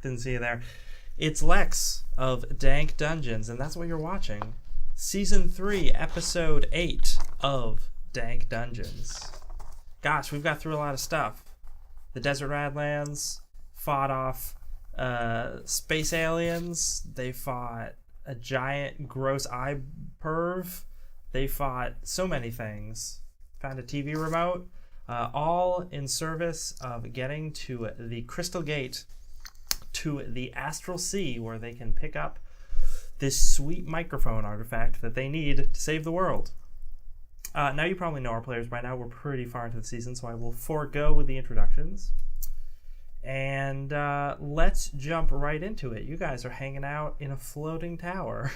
Didn't see you there. It's Lex of Dank Dungeons, and that's what you're watching. Season 3, Episode 8 of Dank Dungeons. Gosh, we've got through a lot of stuff. The Desert Radlands fought off space aliens. They fought a giant gross eye perv. They fought so many things. Found a TV remote. All in service of getting to the Crystal Gate to the Astral Sea, where they can pick up this sweet microphone artifact that they need to save the world. Now you probably know our players by now. We're pretty far into the season, so I will forego with the introductions. And let's jump right into it. You guys are hanging out in a floating tower,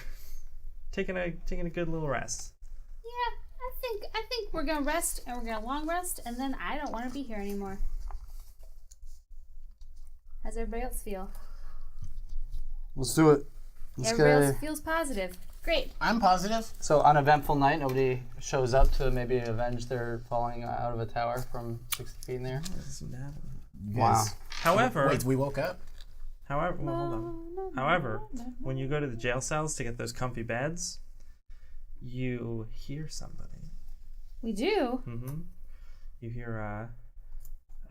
taking a good little rest. Yeah, I think we're gonna rest, and we're gonna long rest, and then I don't want to be here anymore. How's everybody else feel? Let's do it. Everybody else feels positive. Great. I'm positive. So uneventful night. Nobody shows up to maybe avenge their falling out of a tower from 60 feet in the air. Wow. However, wait, we woke up. However, well, hold on. However, when you go to the jail cells to get those comfy beds, you hear somebody. We do. Mm-hmm. You hear,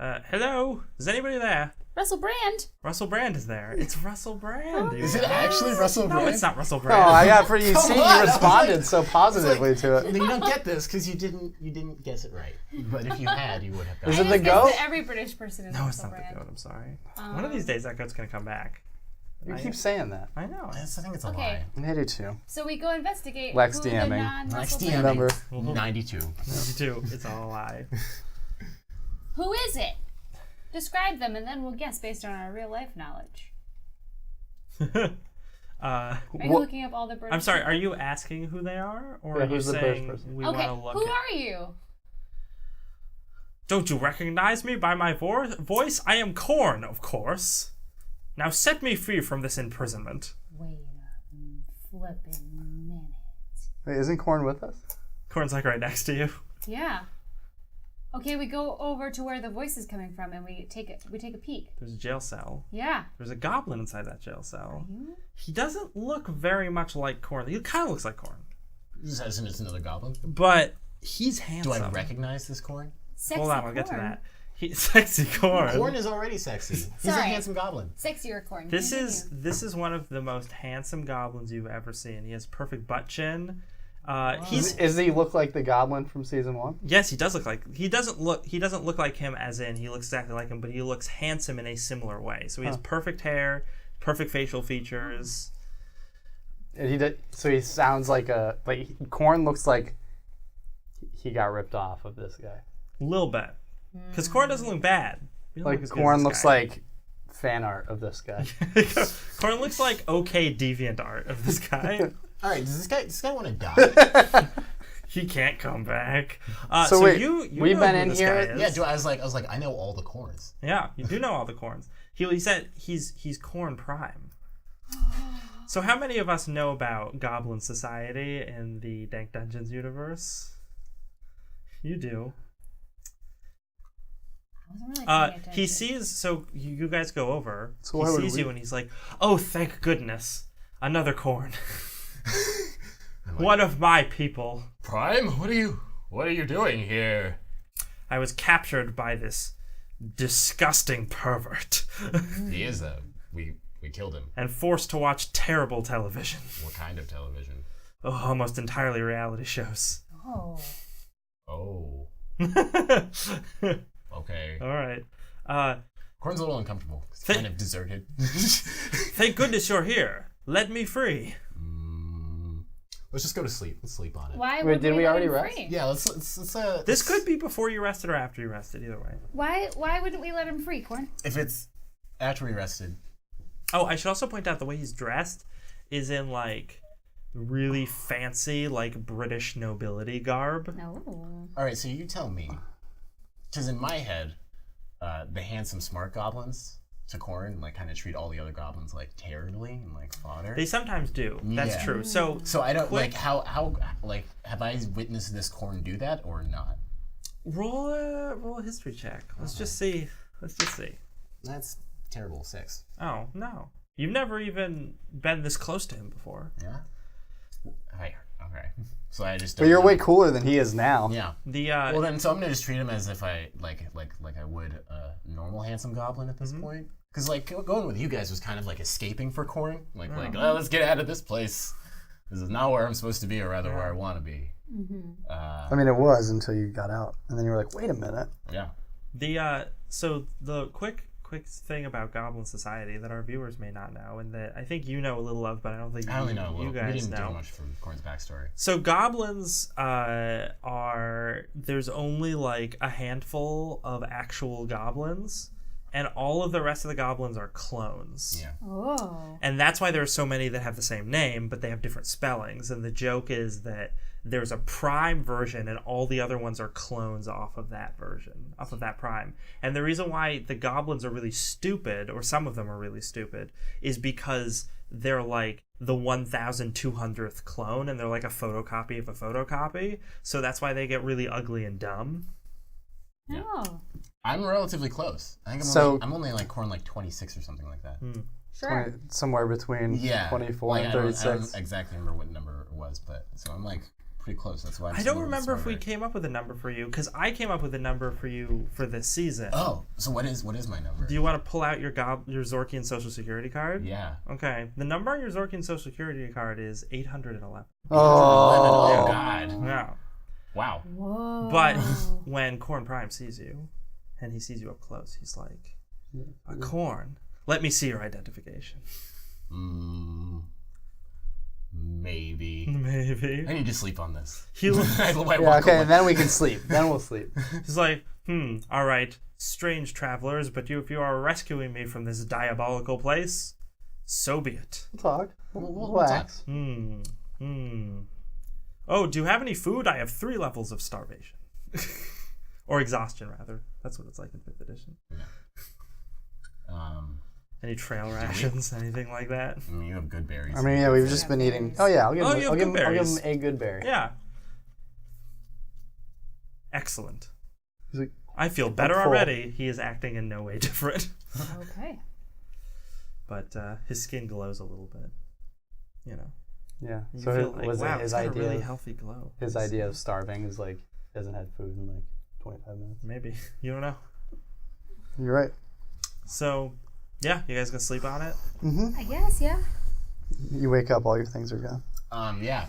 hello? Is anybody there? Russell Brand. Russell Brand is there. It's Russell Brand. Is it actually Russell Brand? No, it's not Russell Oh, Brand. I got pretty. You see, on, you responded so positively to it. You don't get this because you didn't guess it right. But if you had, you would have got Is it. it the goat? Every British person is No, it's Russell not Brand. the goat. I'm sorry. One of these days, that goat's gonna come back. You keep saying that. I know. I think it's a Okay. lie. I do too. So we go investigate Lex who the DMing. non-Russell Lex Brand DMing. is. Number. 92. 92. It's all a lie. Who is it? Describe them, and then we'll guess based on our real life knowledge. Are you looking up all the British? I'm sorry. Are you asking who they are, or Yeah, are you who's the British saying person? we Okay, want to look? who are you? Don't you recognize me by my voice? I am Quorne, of course. Now set me free from this imprisonment. Wait a flippin' minute. Wait, isn't Quorne with us? Quorne's like right next to you. Yeah. Okay, we go over to where the voice is coming from, and we take a peek. There's a jail cell. Yeah. There's a goblin inside that jail cell. You? He doesn't look very much like Quorne. He kind of looks like Quorne, As in it's another goblin. but he's Do handsome. I recognize this Quorne? Sexy Hold on, I'll get to corn. that. Sexy Quorne. Quorne is already sexy. He's a Sorry. handsome goblin. Sexier corn. This is one of the most handsome goblins you've ever seen. He has perfect butt chin. Does he look like the goblin from season 1? Yes, he does look like he doesn't look like him as in he looks exactly like him, but he looks handsome in a similar way. So he has perfect hair, perfect facial features. And so he sounds like Quorne looks like he got ripped off of this guy. A little bit. Because Quorne doesn't look bad. He doesn't Like look as good as Quorne this looks guy. like fan art of this guy. Quorne looks like okay deviant art of this guy. All right, does this guy want to die? He can't come back. So wait, you we've know been who in this here- guy is. Yeah. I was like, I know all the Quorns. Yeah, you do know all the Quorns. He said he's Quorne Prime. So how many of us know about Goblin Society in the Dank Dungeons universe? You do. I wasn't really paying attention. He sees, so you guys go over. So he why would sees we- you and he's like, "Oh, thank goodness, another Quorne, one of my people. Prime, what are you doing here? I was captured by this disgusting pervert He is we killed him. and forced to watch terrible television. What kind of television? Oh, almost entirely reality shows." Oh. Oh, okay. All right. Quorne's a little uncomfortable. He's kind of deserted. Thank goodness you're here. Let me free. Let's just go to sleep. Let's sleep on it. Why Wait, would did we let already him rest? free? Yeah, let's This could be before you rested or after you rested, either way. Why wouldn't we let him free, Corn? if it's after we rested. Oh, I should also point out the way he's dressed is in like really fancy, like British nobility garb. No. All right, so you tell me, because in my head, the handsome smart goblins to Quorne like kind of treat all the other goblins like terribly and like fodder. They sometimes do. That's Yeah. true. So So I don't Quick. like how like have I witnessed this Quorne do that or not? roll a history check. Let's just see. That's terrible 6. Oh, no. You've never even been this close to him before. Yeah. Okay. So I just. But you're way cooler than he is now. Yeah. Well then, so I'm gonna just treat him as if I like I would a normal handsome goblin at this point. Because like going with you guys was kind of like escaping for Quorne. Like oh, let's get out of this place. This is not where I'm supposed to be, or rather where I want to be. I mean, it was until you got out, and then you were like, wait a minute. Yeah. So the quick thing about Goblin Society that our viewers may not know, and that I think you know a little of, but I don't think I only know a little. You guys we didn't know do much from Quorne's backstory. So goblins there's only like a handful of actual goblins, and all of the rest of the goblins are clones. Yeah. Oh. And that's why there are so many that have the same name, but they have different spellings. And the joke is that there's a prime version, and all the other ones are clones off of that version, off of that prime. And the reason why the goblins are really stupid, or some of them are really stupid, is because they're like the 1,200th clone, and they're like a photocopy of a photocopy. So that's why they get really ugly and dumb. Yeah. Oh. I'm relatively close. I think I'm only like Quorne like 26 or something like that. Sure. 20, somewhere between 24 like, and I 36. don't exactly remember what number it was, but so I'm like pretty close. That's why I don't remember if we came up with a number for you, because I came up with a number for you for this season. Oh, so what is my number? Do you want to pull out your Zorkian Social Security card? Yeah. Okay. The number on your Zorkian Social Security card is 811. Oh God. Yeah. Wow. Whoa. But when Quorne Prime sees you, and he sees you up close, he's like, Quorne, let me see your identification. Maybe. Maybe. I need to sleep on this. He looks, Okay, and then we can sleep. Then we'll sleep. he's like, all right, strange travelers, but if you are rescuing me from this diabolical place, so be it. We'll talk. We'll Relax. Oh, do you have any food? I have 3 levels of starvation. Or exhaustion, rather. That's what it's like in 5th edition. Yeah. Any trail rations, anything like that? I mean, you have good berries. I mean, yeah, we've just been eating. Oh yeah, I'll give him a good berry. Yeah. Excellent. He's like, I feel better already. He is acting in no way different. Okay. But his skin glows a little bit. You know. yeah. You So feel like, was wow, it his it's got a idea? really healthy glow. His idea of starving is like hasn't had food in like 25 minutes. Maybe. You don't know. You're right. So, yeah, you guys gonna sleep on it? I guess, yeah. You wake up, all your things are gone. Yeah.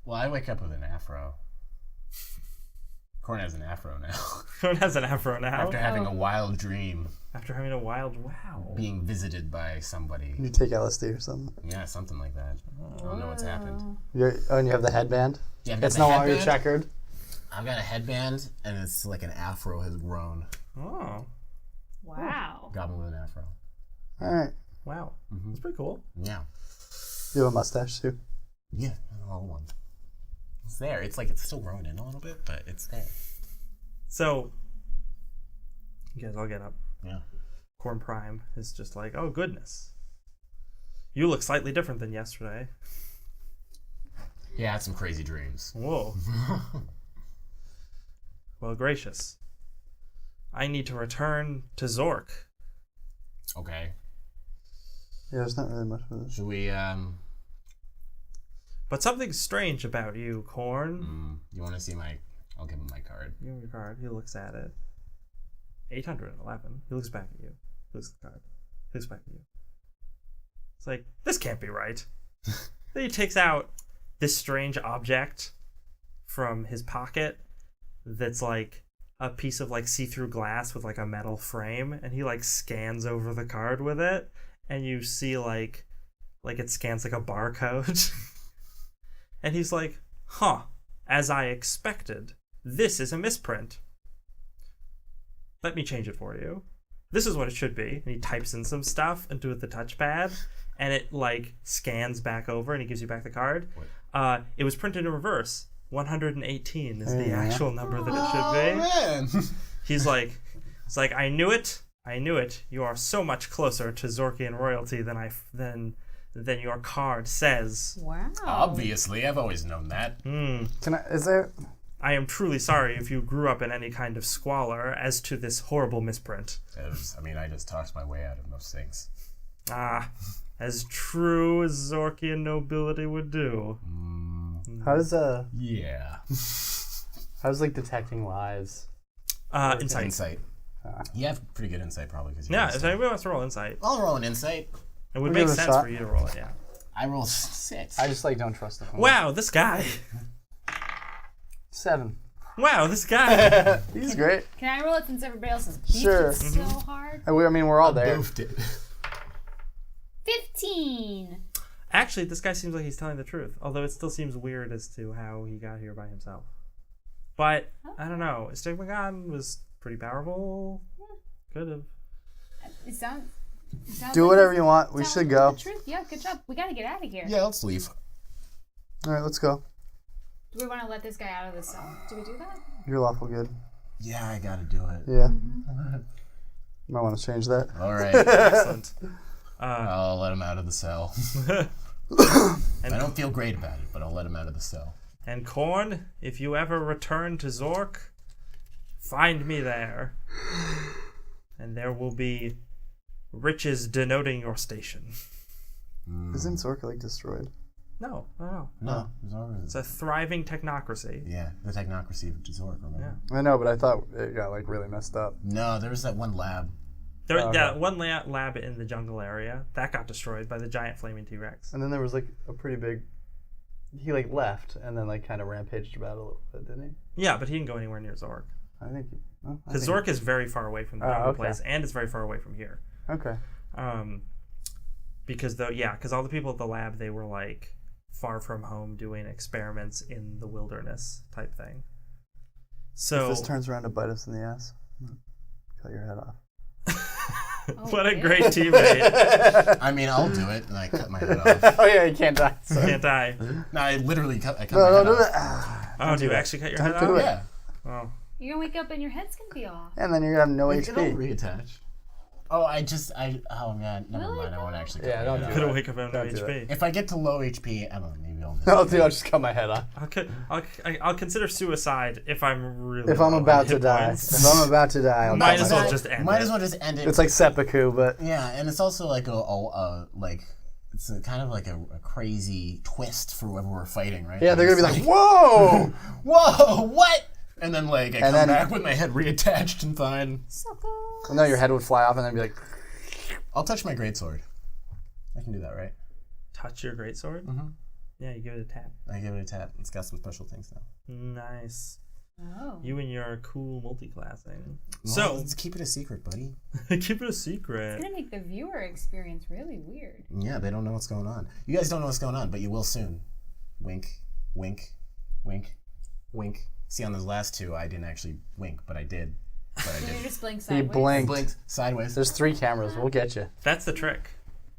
Well, I wake up with an afro. Quorne has an afro now. Quorne has an afro now. After having a wild dream. After having a wild wow. Being visited by somebody. You take LSD or something. Yeah, something like that. I don't know what's happened. And you have the headband. Yeah, It's no longer checkered. I've got a headband, and it's like an afro has grown. Oh. Wow. Goblin with an afro. All right. Wow. That's pretty cool. Yeah. You have a mustache too. Yeah, a little one. It's there. It's like it's still growing in a little bit, but it's there. So, you guys all get up. Yeah. Quorne Prime is just like, oh goodness. You look slightly different than yesterday. Yeah, I had some crazy dreams. Whoa. Well, gracious. I need to return to Zork. Okay. Yeah, there's not really much for this. Should we, But something's strange about you, Quorne. you want to see I'll give him my card. You have your card. He looks at it. 811. He looks back at you. He looks at the card. He looks back at you. It's like, this can't be right. Then he takes out this strange object from his pocket that's like a piece of like see-through glass with like a metal frame, and he like scans over the card with it, and you see like it scans like a barcode. And he's like, as I expected, this is a misprint. Let me change it for you. This is what it should be. And he types in some stuff into the touchpad, and it like scans back over, and he gives you back the card. It was printed in reverse. 118 is the actual number that it should be. Man. He's like, I knew it. You are so much closer to Zorkian royalty than your card says. Wow. Obviously, I've always known that. Can I? Is there? I am truly sorry if you grew up in any kind of squalor as to this horrible misprint. I just talked my way out of most things. Ah, as true as Zorkian nobility would do. How does Yeah. how's like detecting lies? Insight. Insight. You have pretty good insight probably because Yeah, if anybody wants to roll insight, I'll roll an insight. it would I'll make give it a sense shot. for you to roll it, yeah. I roll 6. I just like don't trust the phone. Wow, this guy. 7. Wow, this guy. He's great. Can I roll it since everybody else is beefed Sure. it so hard? I mean, we're all there. Boofed it. 15. Actually, this guy seems like he's telling the truth, although it still seems weird as to how he got here by himself. But, I don't know. Stigmagon was pretty powerful. Could have. It sounds Do like whatever it's you want. We telling should go. the truth. Yeah, good job. We gotta get out of here. Yeah, let's leave. All right, let's go. Do we want to let this guy out of the cell? Do we do that? You're lawful good. Yeah, I gotta do it. Yeah. Might want to change that. All right. Excellent. I'll let him out of the cell. I don't feel great about it, but I'll let him out of the cell. And Quorne, if you ever return to Zork, find me there. And there will be riches denoting your station. Isn't Zork like destroyed? No. No, It's a thriving technocracy. yeah, the technocracy of Zork, remember? Yeah. I know, but I thought it got like really messed up. No, there was that one lab. That one lab in the jungle area that got destroyed by the giant flaming T-Rex. And then there was like a pretty big. He like left and then like kind of rampaged about a little bit, didn't he? Yeah, but he didn't go anywhere near Zork. I think. Because Zork is very far away from the jungle okay. place, and it's very far away from here. Okay. Because all the people at the lab, they were like far from home doing experiments in the wilderness type thing. So If this turns around to bite us in the ass, cut your head off. what a great teammate! I mean, I'll do it, and I cut my head off. Oh yeah, you can't die. So. Can't die. No, I literally cut my No, head do off. that. Oh, do you actually cut your head do off? it. Yeah. Oh. You're gonna wake up and your head's gonna be off. And then you're gonna have no It'll HP. reattach. Oh, oh man, never Really? mind. I won't actually cut Yeah, my don't head do off. Gonna that. wake up on no Don't do HP. If I get to low HP, I don't know, maybe I'll I'll just cut my head off. I'll consider suicide if I'm really. If I'm low on about to hit die. points. If I'm about to die, I'll Might cut as my well head. just end Might it. as well just end it. It's like seppuku, but Yeah, and it's also like it's a kind of like a crazy twist for whoever we're fighting, right? yeah, they're gonna be It's like, "Whoa!" whoa, what? And then like I come then- back with my head reattached and fine. Sucker. And then your head would fly off, and then be like, I'll touch my greatsword. I can do that, right? Touch your greatsword? Mm-hmm. Yeah, you give it a tap. I give it a tap. It's got some special things now. Nice. Oh. You and your cool multi-classing. Well, So, let's keep it a secret, buddy. keep it a secret. It's gonna make the viewer experience really weird. Yeah, they don't know what's going on. You guys don't know what's going on, but you will soon. Wink, wink, wink, wink. See, on those last two, I didn't actually wink, but I did. So you're just blink "He sideways. blinked." Blinked sideways. There's 3 cameras. We'll get you. That's the trick.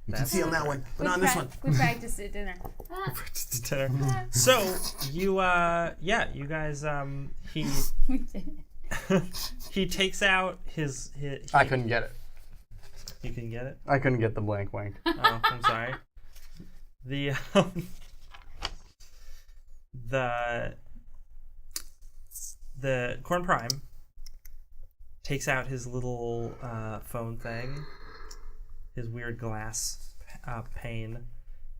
You can see on that one, but not on this one. We practiced at dinner. So, you guys, he We did. he takes out his I couldn't get it. you can get it? I couldn't get the blink wink. Oh, I'm sorry. The Quorne Prime takes out his little phone thing, his weird glass pane,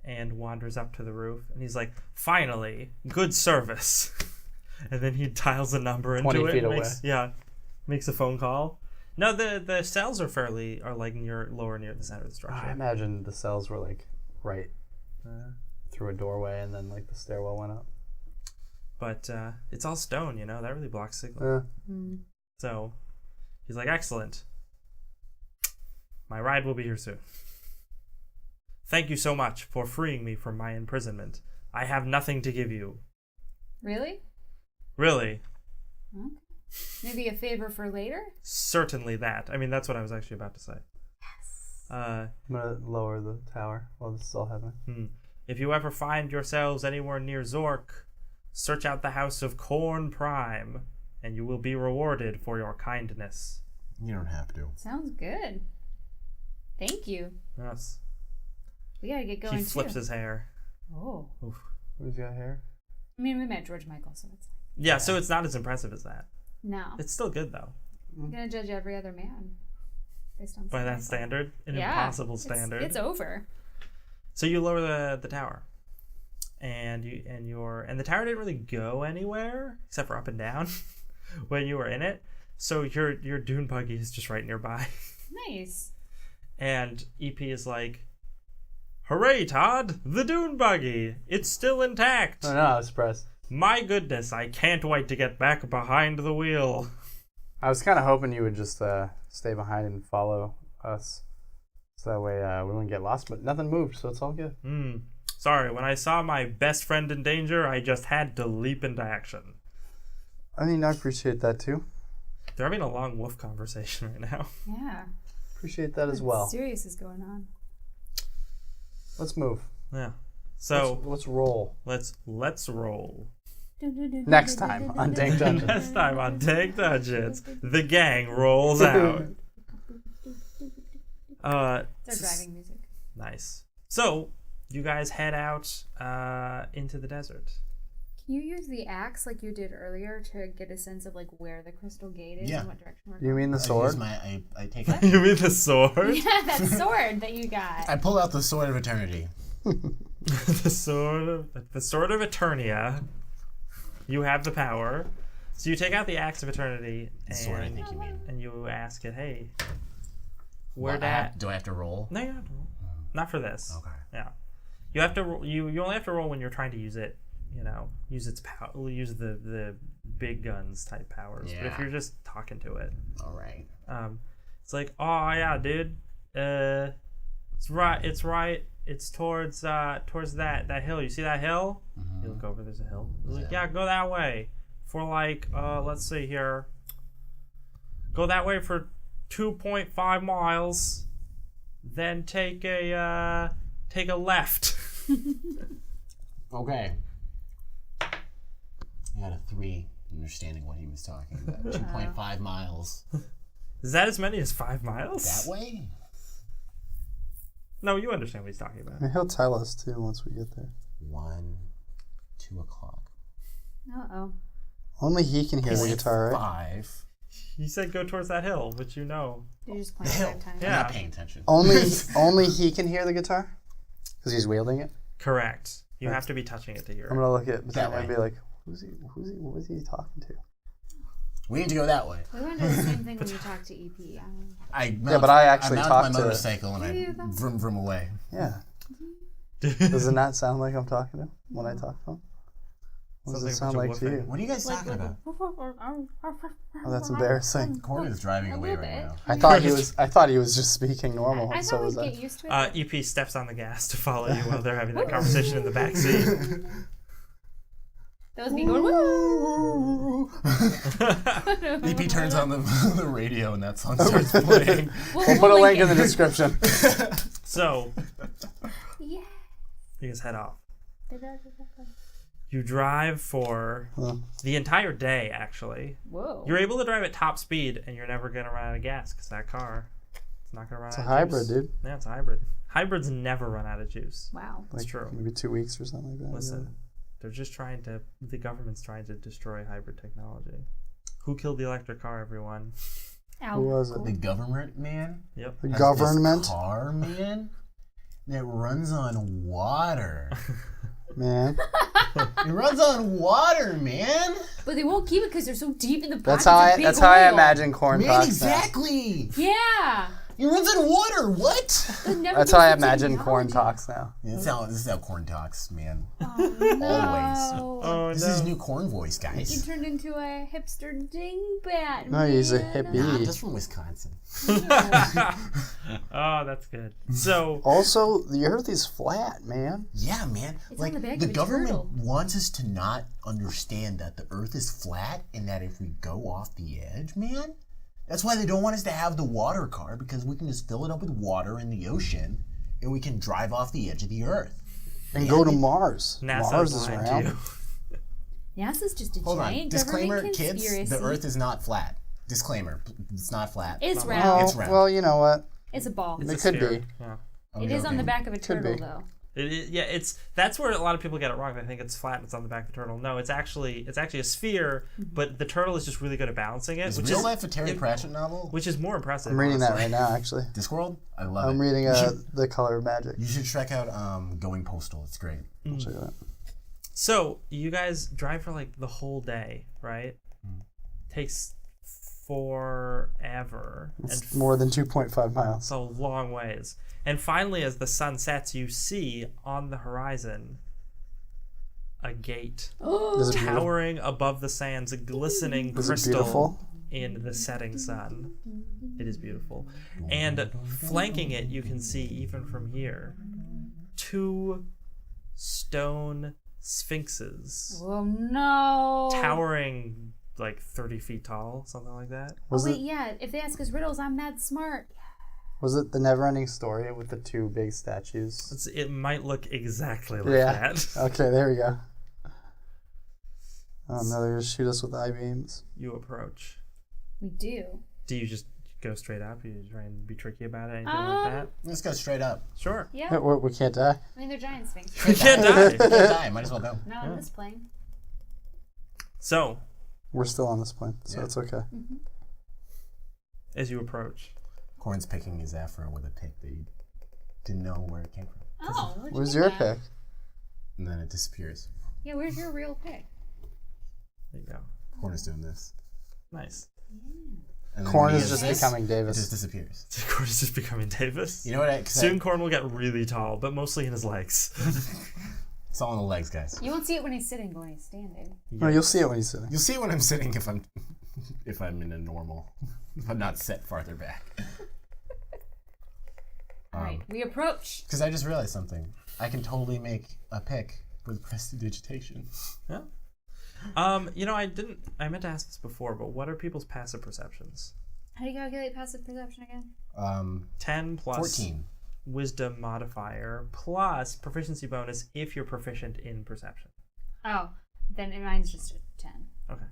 and wanders up to the roof. And he's like, "Finally, good service." And then he dials a number into 20 it. feet and away. makes a phone call. No, the cells are like lower near the center of the I structure. imagine the cells were like right through a doorway, and then like the stairwell went up. But it's all stone, that really blocks signal. Yeah. So he's like, "Excellent. My ride will be here soon. Thank you so much for freeing me from my imprisonment. I have nothing to give you." Really? Really? Okay. Maybe a favor for later? Certainly that. I mean, that's what I was actually about to say. Yes. I'm gonna lower the tower while this is all happening. If you ever find yourselves anywhere near Zork, search out the house of Quorne Prime, and you will be rewarded for your kindness. You don't have to. Sounds good. Thank you. Yes. We gotta get going He flips too. his hair. Oh. Oof. Who's got hair? I mean, we met George Michael, so it's like. Yeah, so it's not as impressive as that. No. It's still good though. I'm gonna judge every other man based on By that something. standard, an Yeah, impossible standard. It's over. So you lower the tower, and the tower didn't really go anywhere except for up and down when you were in it. So your dune buggy is just right nearby, Nice. and EP is like, "Hooray, Todd! The dune buggy! It's still intact! No, I was surprised. My goodness, I can't wait to get back behind the wheel." I was kind of hoping you would just stay behind and follow us, so that way we wouldn't get lost. But nothing moved, so it's all good. Sorry, when I saw my best friend in danger, I just had to leap into action. I mean, I appreciate that too. They're having a long wolf conversation right now. Yeah. Appreciate that as well. Serious is going on. Let's move. Yeah. So let's roll. let's roll. Next time on Dank Dungeons. Next time on Dank Dungeons, the gang rolls out. It's their driving music. Nice. So you guys head out into the desert. Can you use the axe like you did earlier to get a sense of like where the crystal gate is Yeah. and what direction we're You going? mean the sword? I take out, You mean the sword? Yeah, that sword that you got. I pull out the sword of eternity. the sword of Eternia. You have the power. So you take out the axe of eternity The sword, I think you mean. and you ask it, "Hey, Well, where do I have to roll? No, you don't have to roll. Not for this. Okay. Yeah. You have to. You only have to roll when you're trying to use it. Use its power. Use the big guns type powers. But if Yeah. you're just talking to it, All right. it's like, "Oh yeah, dude. It's right. It's towards that hill. You see that hill? You look over. There's a hill. It's like, yeah, go that way. For like, let's see here. Go that way for 2.5 miles. Then take a left." Okay. I got a 3 understanding what he was talking about. 2.5 miles. Is that as many as 5 miles? That way? No, you understand what he's talking about. He'll tell us too once we get there. 2 o'clock. Uh-oh. Only he can hear the guitar, right? 5. He said go towards that hill, which you know. You're just playing Hill. 5 times. Yeah. I'm not paying attention. Only he can hear the guitar, because he's wielding it. Correct. You have to be touching it to hear I'm it. gonna look at That Bettania and way. be like, what is he talking to? We need to go that way. We want to do the same thing when you talk to EP. But I actually mount talked my to- motorcycle and I vroom vroom away. Yeah. Does it not sound like I'm talking to him when I talk to him? What does Sounds it like a sound bunch like of to you? What are you guys talking about? Oh, that's embarrassing. Quorne is driving away little right bit. now. I thought he was just speaking normal. I so thought was we'd I. get used to it. EP steps on the gas to follow you while they're having that conversation in the back seat. That was me going, woo! EP turns on the radio and that song starts playing. We'll put a link in the description. So Yeah. you guys head off. You drive for the entire day, actually. Whoa. You're able to drive at top speed, and you're never going to run out of gas, because that car, it's not going to run It's out a of hybrid, juice. dude. Yeah, it's a hybrid. Hybrids never run out of juice. Wow. It's true. Maybe 2 weeks or something like that. Listen, they're just the government's trying to destroy hybrid technology. Who killed the electric car, everyone? Who was it? The government man? Yep. The has government, this car man that runs on water. man. It runs on water, man. But they won't keep it because they're so deep in the That's pockets how of big I oil. imagine Quorne Man, talks. exactly. Yeah. It runs on water. What? It never That's how I goes into imagine Quorne technology. talks now. This is how Quorne talks, man. No. Oh, This is his new Quorne voice, You guys. turned into a hipster dingbat. No, he's a Nah, I'm hippie. just from Wisconsin. Oh, that's good. So, Also, the Earth is flat, man. Yeah, man. It's like on the back the of a government turtle. wants us to not understand that the Earth is flat and that if we go off the edge, man, that's why they don't want us to have the water car, because we can just fill it up with water in the ocean and we can drive off the edge of the Earth. And go to Mars. NASA Mars is lied to round. you. NASA's just a Hold on. giant Disclaimer, government kids, conspiracy. the Earth is not flat. Disclaimer, it's not flat. It's Oh, round. It's round. well, you know what? It's a ball. It's It a could sphere. be. Yeah. It is on the back of a Could turtle, be. though. That's where a lot of people get it wrong. They think it's flat and it's on the back of the turtle. No, it's actually a sphere, but the turtle is just really good at balancing it. Is Real Life a Terry Pratchett novel? Which is more impressive. I'm reading that honestly. right now, actually. Discworld? I love it. I'm reading The Color of Magic. You should check out Going Postal. It's great. I'll check it out. So you guys drive for like the whole day, right? Takes forever. It's more than 2.5 miles. It's a long ways. And finally, as the sun sets, you see on the horizon a gate Is it beautiful? towering above the sands, a glistening Is it crystal beautiful? in the setting sun. It is beautiful. And flanking it, you can see, even from here, 2 stone sphinxes Oh no. towering like 30 feet tall, something like that. Was Wait, yeah. If they ask us riddles, I'm mad smart. it the Neverending Story with the 2 big statues? It might look exactly like Yeah. that. Okay, there we go. Oh no, they're gonna shoot us with I-beams. You approach. We do. Do you just go straight up? You try and be tricky about it? Anything like that? Let's go straight up. Sure. Yeah. We can't die. I mean, they're giant sphinx. You can't die. Can't die. Might as well go. Not on this plane. So, We're still on this plane, so Yeah. it's okay. as you approach, Quorne's picking his afro with a pick that you didn't know where it came from. Oh, where'd you Where's get your that? pick? And then it disappears. Yeah, where's your real pick? there you go. Quorne is doing this. Nice. And then Quorne when he is does just this, becoming It Davis. just disappears. Quorne is just becoming Davis. You know what? Soon Quorne will get really tall, but mostly in his legs. It's all in the legs, guys. You won't see it when he's sitting, but when he's standing. No, you'll see it when he's sitting. You'll see when I'm sitting if I'm in a normal, if I'm not set farther back. All right, we approach. Because I just realized something. I can totally make a pick with prestidigitation. Yeah. I meant to ask this before, but what are people's passive perceptions? How do you calculate passive perception again? 10 plus 14. wisdom modifier plus proficiency bonus if you're proficient in perception. Oh, then mine's just a 10. Okay.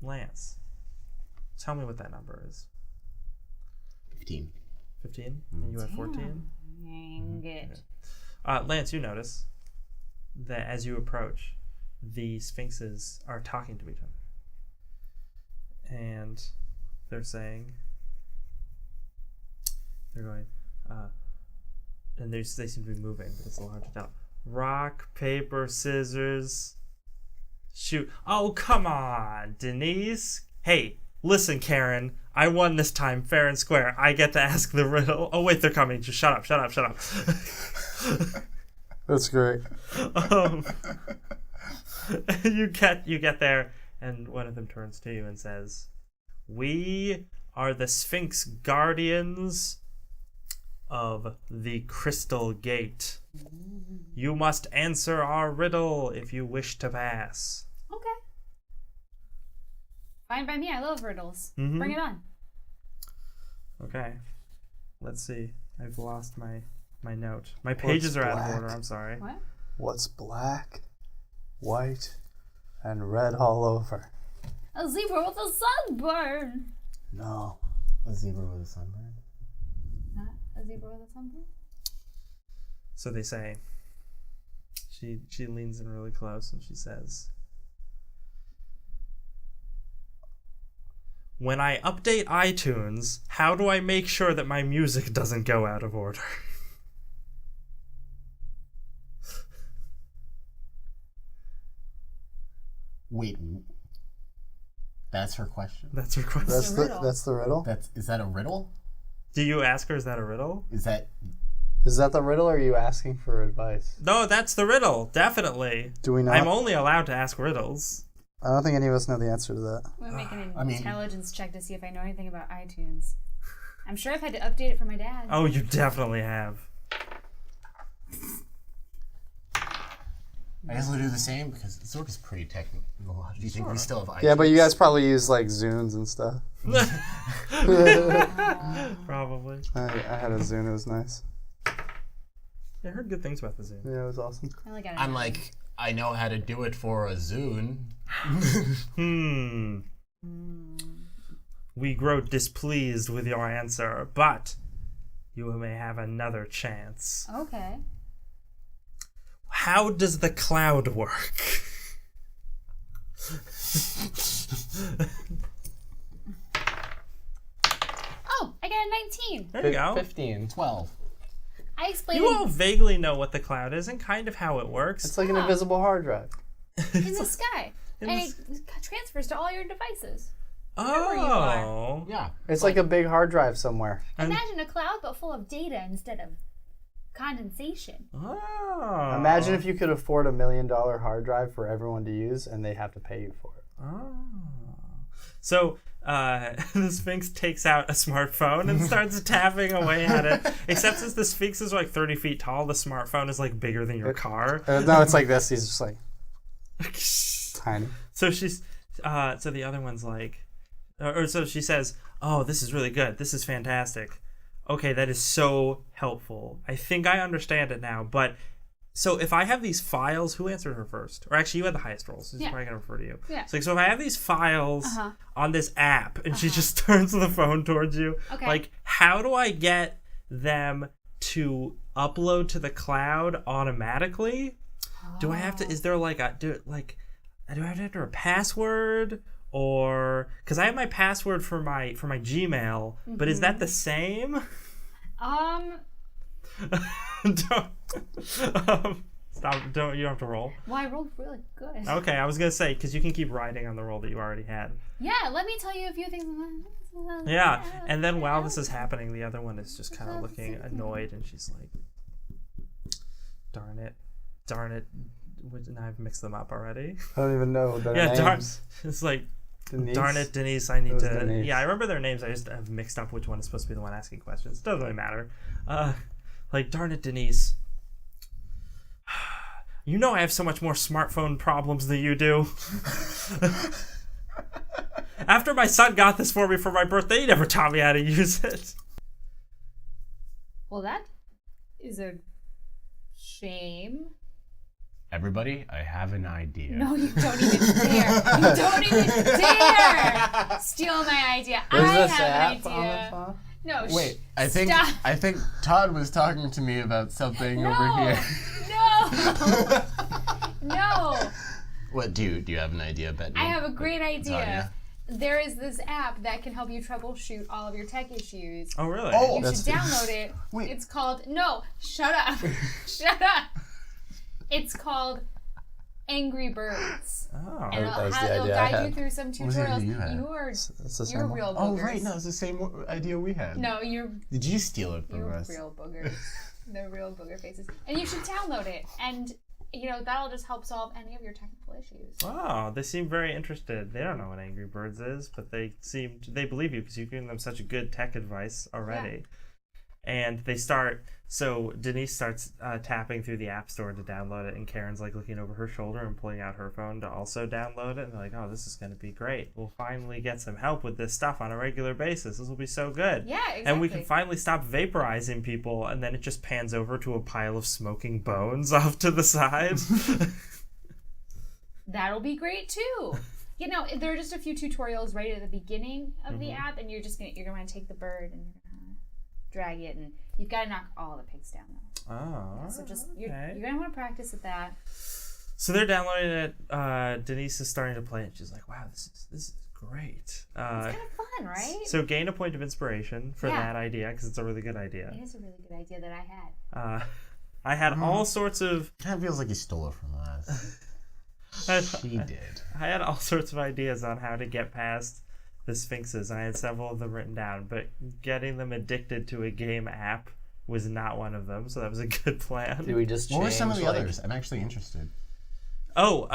Lance, tell me what that number is. 15. 15? And you had 14? Dang it. Lance, you notice that as you approach, the sphinxes are talking to each other. And they're saying, they're going, and they seem to be moving, but it's a little hard to tell. Rock, paper, scissors, shoot. Oh, come on, Denise. Hey, listen, Karen. I won this time, fair and square. I get to ask the riddle. Oh, wait, they're coming. Just shut up, shut up, shut up. That's great. You get there, and one of them turns to you and says, "We are the Sphinx Guardians of the Crystal Gate. You must answer our riddle if you wish to pass." Okay. Fine by me. I love riddles. Mhm. Bring it on. Okay. Let's see. I've lost my note. My pages are out of black? order. I'm sorry. What? What's black, white, and red all over? A zebra with a sunburn. No. A zebra with a sunburn. Not a zebra with a sunburn? So they say. She leans in really close and she says, "When I update iTunes, how do I make sure that my music doesn't go out of order?" Wait. That's her question? That's her question. That's a the riddle. that's the riddle. Is that a riddle? Do you ask her, is that a riddle? Is that... Is that the riddle, or are you asking for advice? No, that's the riddle. Definitely. Do we not? I'm only allowed to ask riddles. I don't think any of us know the answer to that. I'm gonna make an I mean- intelligence check to see if I know anything about iTunes. I'm sure I've had to update it for my dad. Oh, you definitely have. I guess we'll do the same because Zork is pretty technical. Do you think we still have iTunes? Yeah, but you guys probably use like Zunes and stuff. Probably. I had a Zune. It was nice. I heard good things about the Zoom. Yeah, it was awesome. I only got it. I'm like, I know how to do it for a Zune. We grow displeased with your answer, but you may have another chance. Okay. how does the cloud work? Oh, I got a 19. There you go. 15. 12. I explained You all vaguely know what the cloud is and kind of how it works. It's like an invisible hard drive. in the sky. And it transfers to all your devices. Oh. you are. Yeah. It's like a big hard drive somewhere. Imagine a cloud but full of data instead of condensation. Oh. Imagine if you could afford $1 million hard drive for everyone to use and they have to pay you for it. Oh. So the Sphinx takes out a smartphone and starts tapping away at it. Except since the Sphinx is like 30 feet tall, the smartphone is like bigger than your car. No, it's like this. He's just like tiny. So she's, so the other one's like, or so she says, "Oh, this is really good. This is fantastic. Okay, that is so helpful. I think I understand it now. But so if I have these files, who answered her first? Or actually, you had the highest rolls. So she's probably gonna refer to you. Yeah. So if I have these files on this app, and she just turns the phone towards you, Okay. like, how do I get them to upload to the cloud automatically? Do I have to? Is there like a do I have to enter a password? Or because I have my password for my Gmail, but is that the same? Stop! Don't you don't have to roll? Well, I rolled really good. Okay, I was gonna say because you can keep riding on the roll that you already had. Yeah, let me tell you a few things. Yeah, and then while this is happening, the other one is just kind of looking annoyed, and she's like, darn it. Now I've mixed them up already. I don't even know their Yeah, names. it's like, Denise? darn it, Denise, I need It was to... Denise. Yeah, I remember their names, I just have mixed up which one is supposed to be the one asking questions. Doesn't really matter. Like, darn it, Denise. You know I have so much more smartphone problems than you do. After my son got this for me for my birthday, he never taught me how to use it. Well, that is a shame. Everybody, I have an idea. No, you don't even dare. You don't even dare steal my idea. There's I this have app an on idea. the phone? No, Wait, I think stop. Todd was talking to me about something No, over here. no, no. What do you have an idea, Bettania? I have a great idea. Tanya? There is this app that can help you troubleshoot all of your tech issues. Oh, really? Oh, You should download it. Wait. It's called... No, shut up. Shut up. It's called Angry Birds. Oh. And That was the it'll idea I guide you had. through some was the idea tutorials. you had? It's the same You're one. real boogers. Oh, right, no, it's the same idea we had. No, you're Did you steal it from You're us? real boogers. They're real booger faces. And you should download it. And, that'll just help solve any of your technical issues. Wow, they seem very interested. They don't know what Angry Birds is, but they believe you because you've given them such good tech advice already. And they start, so Denise starts tapping through the App Store to download it, and Karen's like looking over her shoulder and pulling out her phone to also download it. And they're like, oh, this is going to be great. We'll finally get some help with this stuff on a regular basis. This will be so good. Yeah, exactly. And we can finally stop vaporizing people. And then it just pans over to a pile of smoking bones off to the side. That'll be great too. There are just a few tutorials right at the beginning of the app, and you're going to take the bird and you're going to drag it, and you've got to knock all the pigs down though. Oh, So just okay. you're going to want to practice at that. So they're downloading it. Denise is starting to play it. She's like, wow, this is great. It's kind of fun, right? So gain a point of inspiration for Yeah. that idea because it's a really good idea. It is a really good idea that I had. I had all sorts of Kind of feels like you stole it from us. She did. I had all sorts of ideas on how to get past the Sphinxes. I had several of them written down, but getting them addicted to a game app was not one of them. So that was a good plan. Do we just change? What were some of the like, others? I'm actually interested. Oh,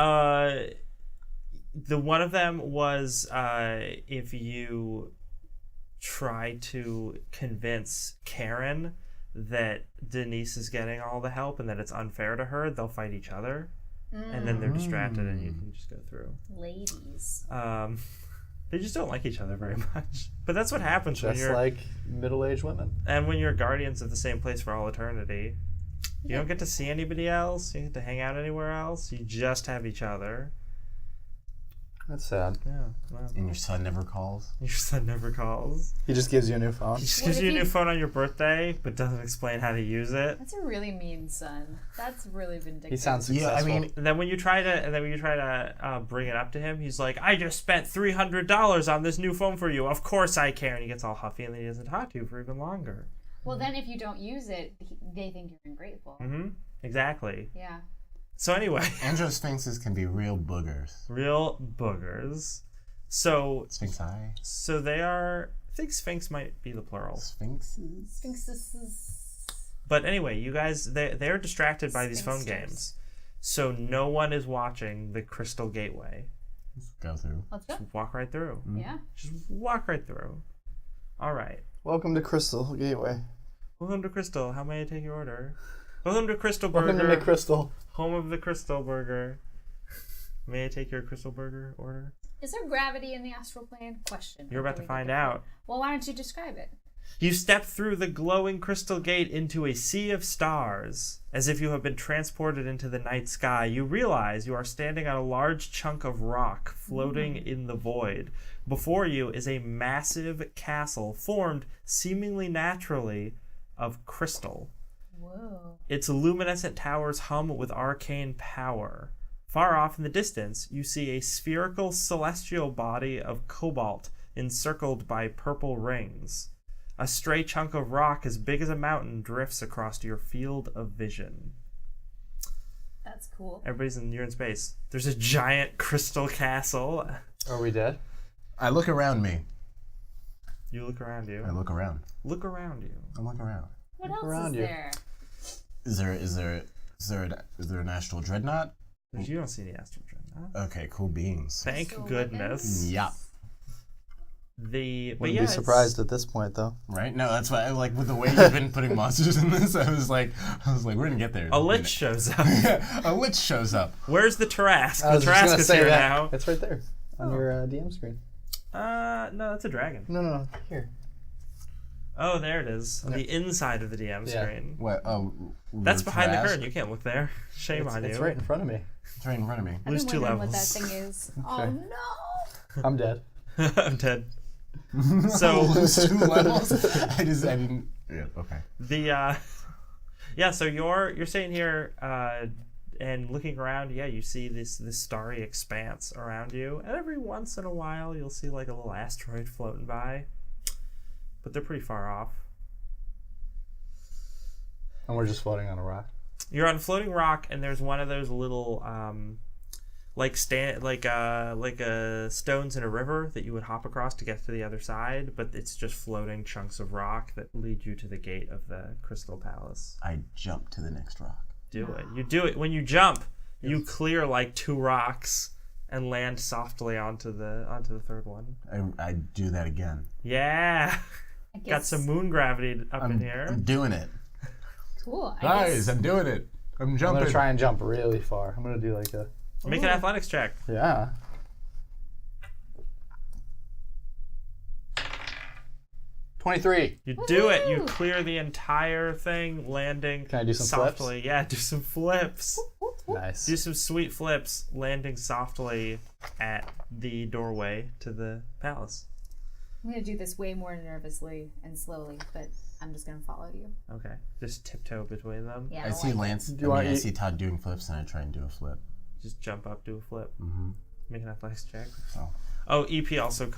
the one of them was if you try to convince Karen that Denise is getting all the help and that it's unfair to her, they'll fight each other. And then they're distracted and you can just go through. Ladies. They just don't like each other very much. But that's what happens when Just you're... like middle-aged women. And when you're guardians of the same place for all eternity, you don't get to see anybody else. You don't get to hang out anywhere else. You just have each other. That's sad. Yeah. Well, And your son never calls. your son never calls. He just gives you a new phone. He just What gives if you a he- new phone on your birthday, but doesn't explain how to use it. That's a really mean son. That's really vindictive. He sounds Yeah, successful. I mean, And then when you try to bring it up to him, he's like, "I just spent $300 on this new phone for you. Of course I care." And he gets all huffy, and then he doesn't talk to you for even longer. Well, then if you don't use it, they think you're ungrateful. Mm-hmm. Exactly. Yeah. So anyway, androsphinxes can be real boogers. real boogers. So Sphinx eye. they are. I think Sphinx might be the plural. Sphinxes. Sphinxes. But anyway, you guys, they're distracted by these phone Sphinxsters. games. So no one is watching the Crystal Gateway. Go through. Let's go. Just walk right through. Yeah. Just walk right through. All right. Welcome to Crystal Gateway. Welcome to Crystal. How may I take your order? Welcome to Crystal Burger. Welcome to McCrystal. Home of the Crystal Burger. May I take your Crystal Burger order? Is there gravity in the astral plane? Question. You're about to find out. Well, why don't you describe it? You step through the glowing crystal gate into a sea of stars. As if you have been transported into the night sky, you realize you are standing on a large chunk of rock floating in the void. Before you is a massive castle formed seemingly naturally of crystal. Whoa. Its luminescent towers hum with arcane power. Far off in the distance, you see a spherical celestial body of cobalt encircled by purple rings. A stray chunk of rock as big as a mountain drifts across your field of vision. That's cool. You're in space. There's a giant crystal castle. Are we dead? I look around me. You look around you. I look around. Look around you. I look around. What Look else around is you. there? Is there an astral dreadnought? You don't see any astral dreadnought. Okay, cool beings. Thank So goodness. Yeah. But Wouldn't yeah, be surprised at this point, though. Right? No, that's why. Like with the way you've been putting monsters in this, I was like, we're gonna get there. a lich shows up. A lich shows up. Where's the Tarrasque? I was The just Tarrasque gonna is say here that. now. It's right there on your DM screen. No, that's a dragon. No. Here. Oh, there it is. On the inside of the DM Yeah. screen. What? Oh, That's behind the Tarrasque? curtain. You can't look there. Shame on you. It's right in front of me. It's right in front of me. I've Lose been 2 wondering levels. what that thing is. Oh Okay. no! I'm dead. I'm dead. So Lose 2 levels. I didn't. Yeah. Okay. so you're sitting here and looking around. Yeah, you see this starry expanse around you, and every once in a while you'll see like a little asteroid floating by, but they're pretty far off. And we're just floating on a rock. You're on a floating rock, and there's one of those little stones in a river that you would hop across to get to the other side, but it's just floating chunks of rock that lead you to the gate of the Crystal Palace. I jump to the next rock. Do it. You do it. When you jump, you clear like 2 rocks and land softly onto the third one. I do that again. Yeah. I Got guess, some moon gravity up in here. I'm doing it. cool. I Guys, guess, I'm doing it. I'm I'm jumping. gonna try and jump really far. I'm gonna do like a. Make an athletics check. Yeah. $23. You do it. You Woohoo! clear the entire thing, landing Can I do some softly. flips? Yeah, do some flips. Nice. Do some sweet flips, landing softly at the doorway to the palace. I'm gonna do this way more nervously and slowly, but I'm just gonna follow you. Okay. Just tiptoe between them. Yeah. I see Lance. you want I you- see Todd doing flips, and I try and do a flip. Just jump up, do a flip. Mm-hmm. Make an athletics check. Oh. Oh, EP also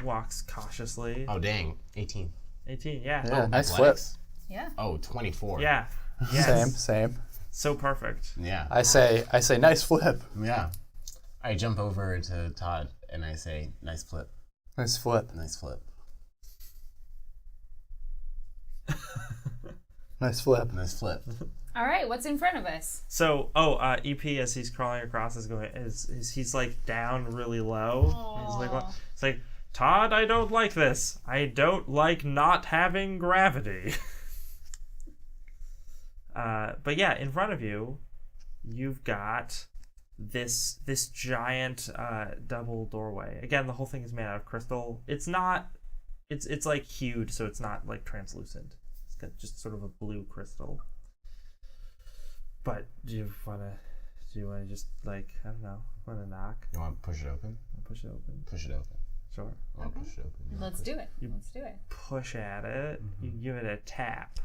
walks cautiously. Oh dang! 18. 18, yeah. Yeah, Oh, nice flip. athletics. Yeah. Oh, 24. Yeah. Yes. Same. So perfect. Yeah. I say nice flip. Yeah. I jump over to Todd and I say, "Nice flip. Nice flip. Nice flip. Nice flip. Nice flip." All right. What's in front of us? So, EP as he's crawling across he's like down really low. He's like, what? It's like, Todd, I don't like this. I don't like not having gravity. But yeah, in front of you, you've got this giant double doorway. Again, the whole thing is made out of crystal. It's like hued, so it's not like translucent. It's got just sort of a blue crystal. But do you want to Do you want to just like I don't know? Want to knock? You want to push it open? Push it open. Push it open. Sure. I want to push it open. Let's do it. Let's do it. Push at it. You give it a tap.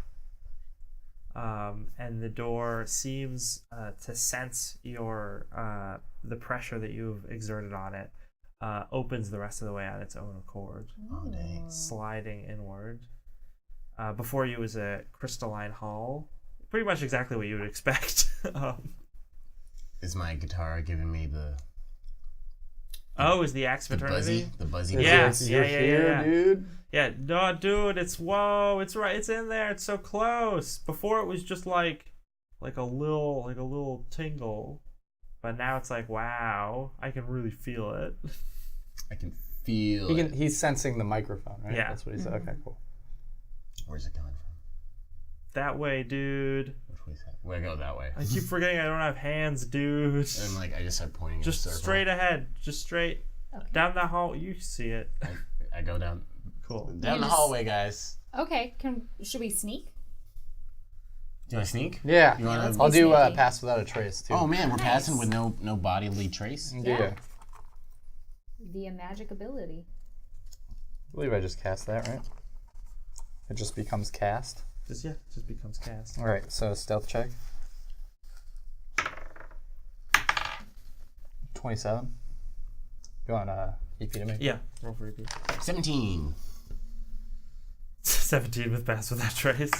And the door seems to sense your the pressure that you've exerted on it. Opens the rest of the way on its own accord, Oh, dang. sliding inward. Before you is a crystalline hall, pretty much exactly what you would expect. Is my guitar giving me the Is the axe of eternity? the buzzy? Yeah. You're here, dude. Yeah, no, dude, it's right, it's in there, it's so close. Before it was just like a little tingle, but now it's like, wow, I can really feel it. I can feel it. He's sensing the microphone, right? Yeah. That's what he said. Okay, cool. Where's it coming from? That way, dude. Which way is that? We go that way. I keep forgetting I don't have hands, dude. And like I just start pointing. Just in a circle. straight ahead, just straight Okay. down the hall. You see it. I go down Cool. down the hallway, guys. Okay. Should we sneak? Do you want to sneak? Yeah. You wanna- let's I'll be do sneaky. pass without a trace too. Oh man, we're Nice. passing with no bodily trace. Yeah. Via magic ability. I believe I just cast that, right? It just becomes cast. Just becomes cast. All right, so stealth check. 27. You want EP to make? Yeah, roll for EP. 17. 17 with pass without trace.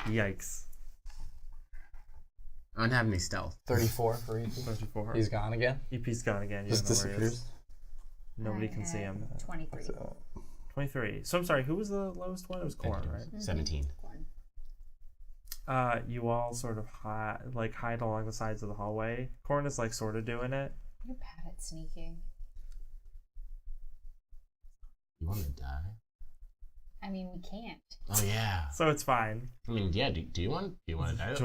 Yikes. I don't have any stealth. 34 for EP. 24. He's gone again. EP's gone again. You Just don't know where he is. disappears. Nobody I can see him. had 23. So, 23. So I'm sorry, who was the lowest one? It was Quorne, right? 17. Quorne. You all sort of hide along the sides of the hallway. Quorne is like sort of doing it. You're bad at sneaking. You want to die? I mean, we can't. Oh yeah. So it's fine. I mean, yeah. Do you want to die? Do you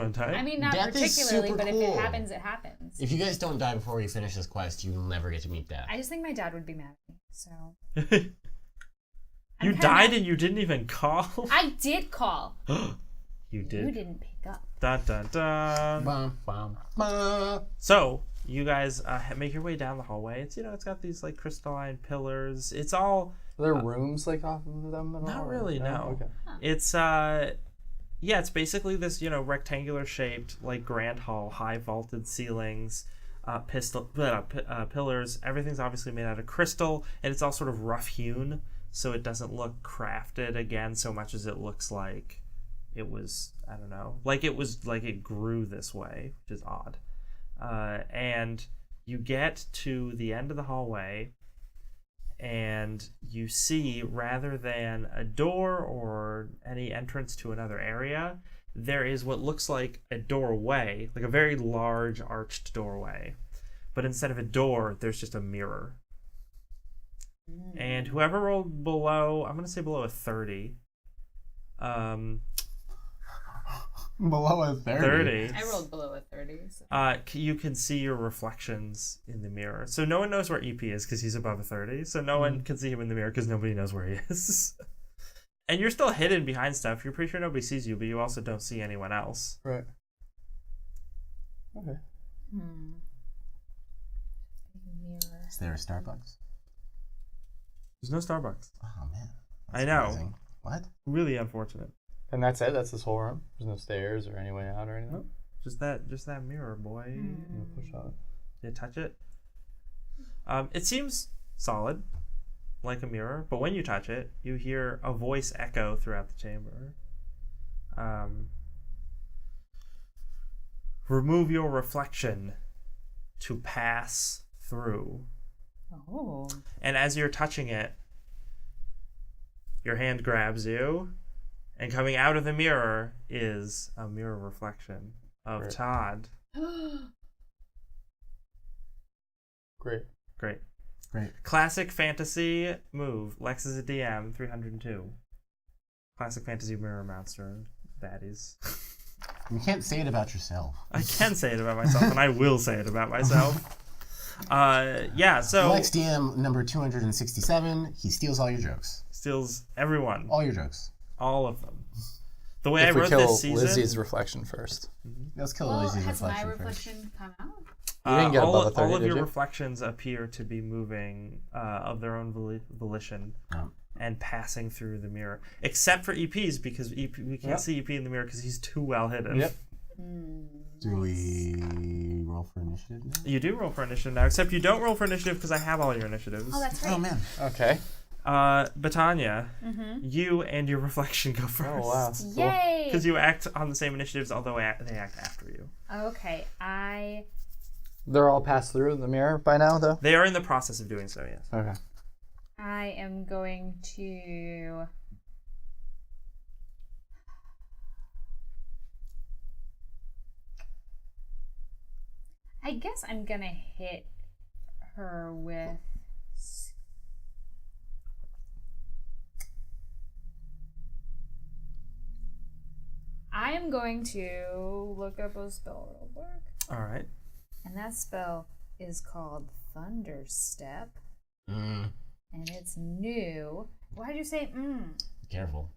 want to type? I mean, not Death is particularly, super but if cool. it happens, it happens. If you guys don't die before we finish this quest, you'll never get to meet death. I just think my dad would be mad at me. So You I'm died kinda- and you didn't even call? I did call. You did. You didn't pick up. Dun dun dun. Bum, bum, bum. So you guys make your way down the hallway. It's it's got these like crystalline pillars. It's all are there rooms like off of them at all? not or- really, no. Okay. It's it's basically this rectangular shaped like grand hall, high vaulted ceilings, pillars. Everything's obviously made out of crystal, and it's all sort of rough hewn, so it doesn't look crafted again so much as it looks like it was, I don't know, like it grew this way, which is odd. And you get to the end of the hallway, and you see, rather than a door or any entrance to another area, there is what looks like a doorway, like a very large arched doorway. But instead of a door, there's just a mirror. And whoever rolled below, I'm going to say below a 30. Below a 30. I rolled below a 30. So. You can see your reflections in the mirror. So no one knows where EP is because he's above a 30. So no one can see him in the mirror because nobody knows where he is. And you're still hidden behind stuff. You're pretty sure nobody sees you, but you also don't see anyone else. Right. Okay. Mirror. Is there a Starbucks? There's no Starbucks. Oh man. I know. Surprising. What? Really unfortunate. And that's it? That's this whole room? There's no stairs or any way out or anything? Nope. Just that mirror, boy. I'm gonna push on it. You touch it. It seems solid, like a mirror, but when you touch it, you hear a voice echo throughout the chamber. Remove your reflection to pass through. Oh. And as you're touching it, your hand grabs you, and coming out of the mirror is a mirror reflection of Great. Todd. Great. Great. Great. Classic fantasy move. Lex is a DM, 302. Classic fantasy mirror monster baddies. You can't say it about yourself. I can say it about myself, and I will say it about myself. So Lex DM number 267. He steals all your jokes. steals everyone, All your jokes. all of them. The way I If we wrote kill this season, Lizzy's reflection first. Let's kill Well, Lizzie's has my reflection first. reflection come out? You didn't get above a 30, all of did your you? reflections appear to be moving of their own volition and passing through the mirror, except for EP's because we can't see EP in the mirror because he's too well hidden. Yep. Do we roll for initiative now? You do roll for initiative now, except you don't roll for initiative because I have all your initiatives. Oh, that's right. Oh man. Okay. Bettania, you and your reflection go first. Oh, wow. Yay! Because you act on the same initiatives, although they act after you. Okay, They're all passed through the mirror by now, though? They are in the process of doing so, yes. Okay. I am going to... I guess I'm gonna hit her with... I am going to look up a spell real quick. All right. And that spell is called Thunder Step. Mm. And it's new. Why'd you say Careful.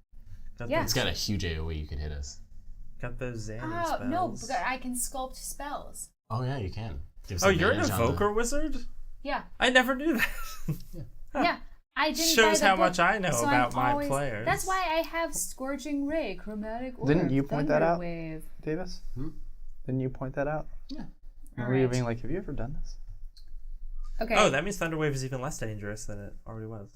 Yeah. It's got a huge AoE you could hit us. Got those Xanny Oh, spells. no, because I can sculpt spells. Oh yeah, you can. Give us Oh, you're an advantage on evoker wizard? Yeah. I never knew that. Yeah. I didn't Shows buy the how book, much I know so about I'm my always, players. That's why I have Scorching Ray, Chromatic Orb, Didn't you point that Thunder out? Wave. Davis? Hmm? Didn't you point that out? Yeah. Remember you being like, have you ever done this? Okay. Oh, that means Thunderwave is even less dangerous than it already was.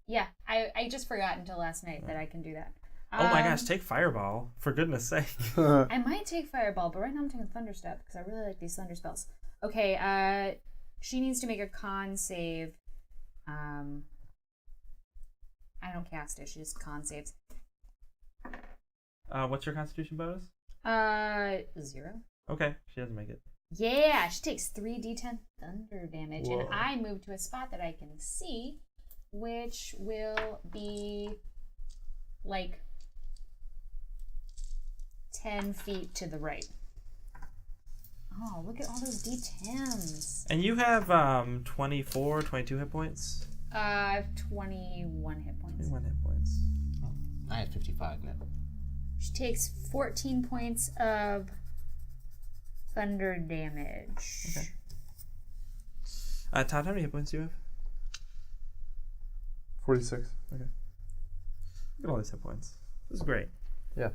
Yeah, I just forgot until last night that I can do that. Oh my gosh, take Fireball, for goodness sake. I might take Fireball, but right now I'm taking Thunder Step because I really like these Thunder spells. Okay, she needs to make a con save. I don't cast it, she just con saves. What's your Constitution bonus? 0. Okay, she doesn't make it. Yeah, she takes 3d10 thunder damage, Whoa. and I move to a spot that I can see, which will be like 10 feet to the right. Oh, look at all those d10s. And you have 24, 22 hit points? I have 21 hit points. 21 hit points. I had 55 now. She takes 14 points of thunder damage. Okay. Todd, how many hit points do you have? 46. Okay. Look at all these hit points. This is great. Yeah.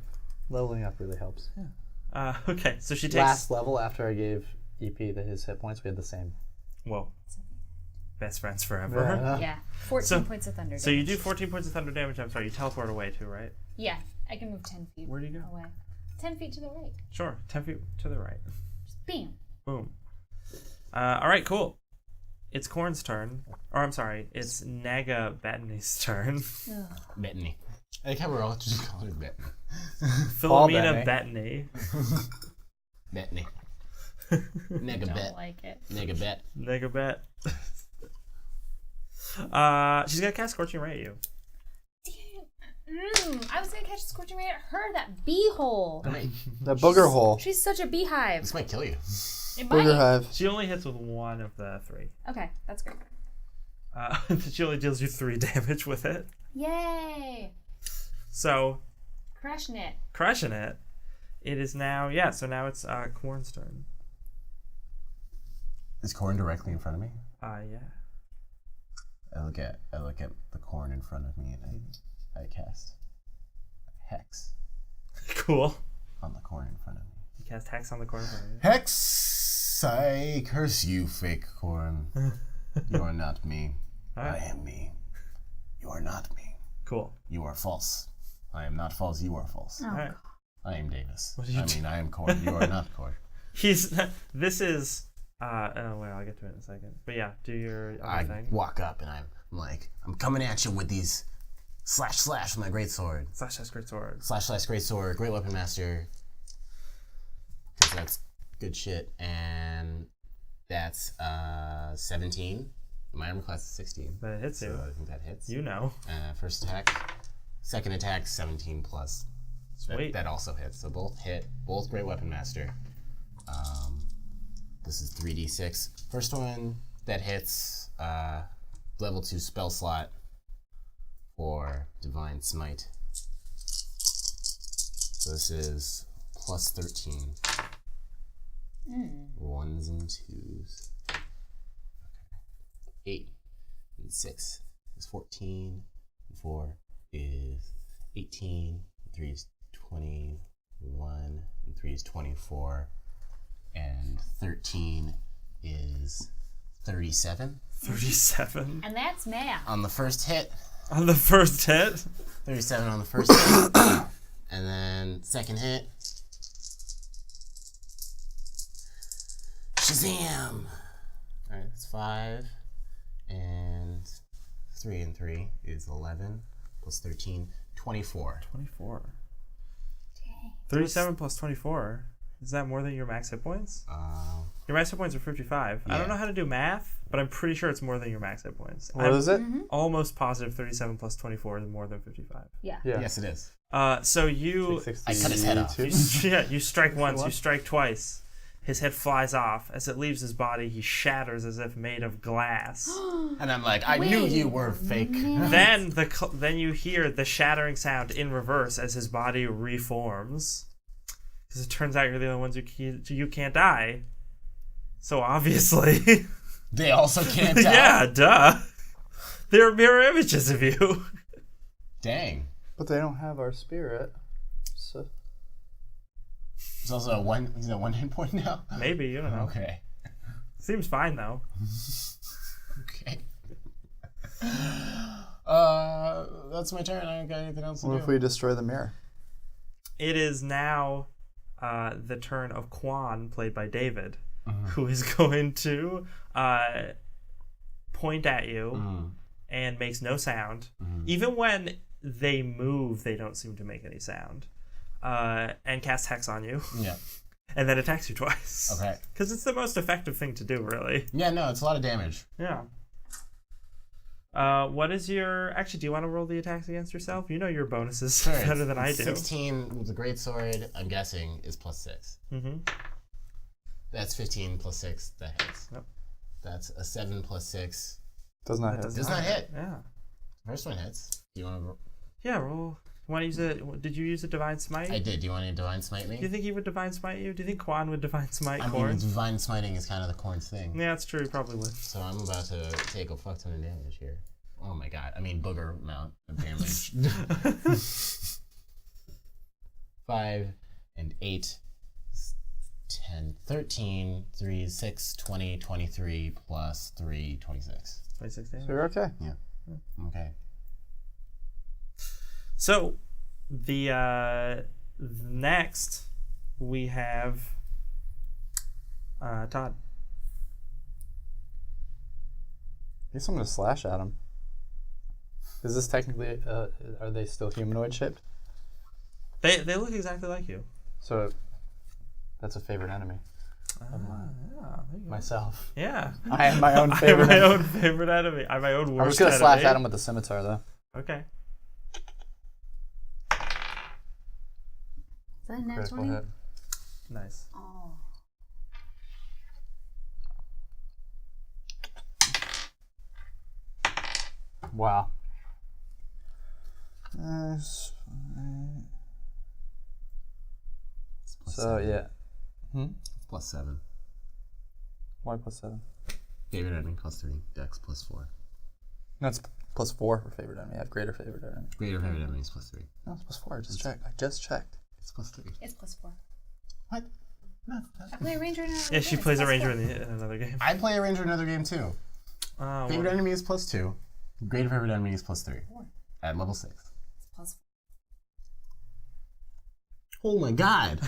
Leveling up really helps. Okay, so she takes... Last level after I gave EP his hit points, we had the same. Whoa. Best friends forever. Yeah, 14 points of thunder damage. So you do 14 points of thunder damage. I'm sorry, you teleport away too, right? Yeah, I can move 10 feet Where do you go? away. 10 feet to the right. Sure, 10 feet to the right. Just bam. Boom. All right, cool. It's Quorne's turn. Or I'm sorry, it's Naga Bettany's turn. Bettany. I like how we're all just calling her Bettany. Philomena Bettany. Bettany. Nega Don't bet. like it. Nega bet. Naga Bet. She's gonna cast Scorching Ray at you. I was gonna catch a Scorching Ray at her, that bee hole. The booger hole. She's such a beehive. This might kill you. It Booger might. hive. She only hits with one of the three. Okay, that's great. She only deals you 3 damage with it. Yay! So, Crushing it. crushing it. It is now, so now it's Quorne's turn. Is Quorne directly in front of me? Yeah. I look at the Quorne in front of me and I cast Hex Cool. on the Quorne in front of me. You cast Hex on the corner. Hex, I curse you, fake Quorne. You are not me. Alright. I am me. You are not me. Cool. You are false. I am not false. You are false. Oh, Alright. I am Davis. What did you do? I am Quorne. You are not Quorne. This is, oh, well, I'll get to it in a second. But yeah, do your other I thing. walk up and I'm like, I'm coming at you with these slash with my greatsword. Slash great sword. Slash greatsword, great weapon master. Because that's good shit. And that's 17. My armor class is 16. But it hits you. So I think that hits. You know. First attack. Second attack, 17 plus. Sweet. That also hits. So both hit. Both great weapon master. This is 3d6. First one that hits, level 2 spell slot for Divine Smite. So this is plus 13. 1s and 2s. Okay. 8 and 6 is 14. And 4 is 18. 3 is 21. And 3 is 24. And 13 is 37. 37. And that's math. On the first hit. On the first hit? 37 on the first hit. And then second hit. Shazam! Alright, that's 5. And 3 and 3 is 11. Plus 13, 24. 24. Dang. 37 plus 24. Is that more than your max hit points? Your max hit points are 55. I don't Yeah. know how to do math, but I'm pretty sure it's more than your max hit points. What is it? Almost positive 37 plus 24 is more than 55. Yeah. Yes, it is. So you, I cut his head off. you strike once, you strike twice. His head flies off. As it leaves his body, he shatters as if made of glass. And I'm like, I knew you were fake. Then you hear the shattering sound in reverse as his body reforms. Because it turns out you're the only ones you can't die. So obviously, They also can't die. yeah, duh. They're mirror images of you. Dang. But they don't have our spirit. So There's also a one hit point now? Maybe, you don't know. Okay. Seems fine though. Okay. That's my turn. I don't got anything else to what do. if we destroy the mirror? It is now the turn of Quorne, played by David, who is going to point at you and makes no sound. Even when they move, they don't seem to make any sound. And cast Hex on you. Yeah. And then attacks you twice. Okay. Because it's the most effective thing to do, really. Yeah, no, it's a lot of damage. Yeah. What is your... Actually, do you want to roll the attacks against yourself? You know your bonuses Sure, better than I do. 16 with the greatsword, I'm guessing, is plus 6. Mm-hmm. That's 15 plus 6, that hits. Yep. That's a 7 plus 6. Does not hit. Does not hit. Yeah. First one hits. Do you want to... Yeah, roll. Want to use it? Did you use a Divine Smite? I did. Do you want to Divine Smite me? Do you think he would Divine Smite you? Do you think Quorne would Divine Smite I mean, Quorne? Divine Smiting is kind of the Quorne's thing. Yeah, that's true. He probably would. So I'm about to take a fuck ton of damage here. Oh my god. I mean, booger amount of damage. 5 and 8, 10, 13, 3, 6, 20, 23, plus 3, 26. 26 damage. So you're okay. Yeah. Okay. So, the next we have Todd. I guess I'm gonna slash at him. Is this technically? Are they still humanoid shaped? They look exactly like you. So that's a favorite enemy. Yeah, there you go. Myself. Yeah. I am my own favorite. I'm my enemy. own favorite enemy. I'm my own worst I'm just gonna enemy. slash at him with the scimitar though. Okay. Is that a nat Critical 20? hit. Nice. Oh. Wow. So yeah. Plus 7. Why plus 7? Favorite enemy plus 3. Dex plus 4. That's plus 4 for favorite enemy. I have greater favorite enemy. Greater favorite enemy is plus 3. No, it's plus 4. I just checked. I just checked. It's plus 3. It's plus 4. What? No. I play a ranger in another Yeah, she game. plays It's a ranger plus in another game. I play a ranger in another game too. Favorite Well, enemy is plus 2. Greater favorite enemy is plus 3. At level 6. It's plus 4. Oh my god.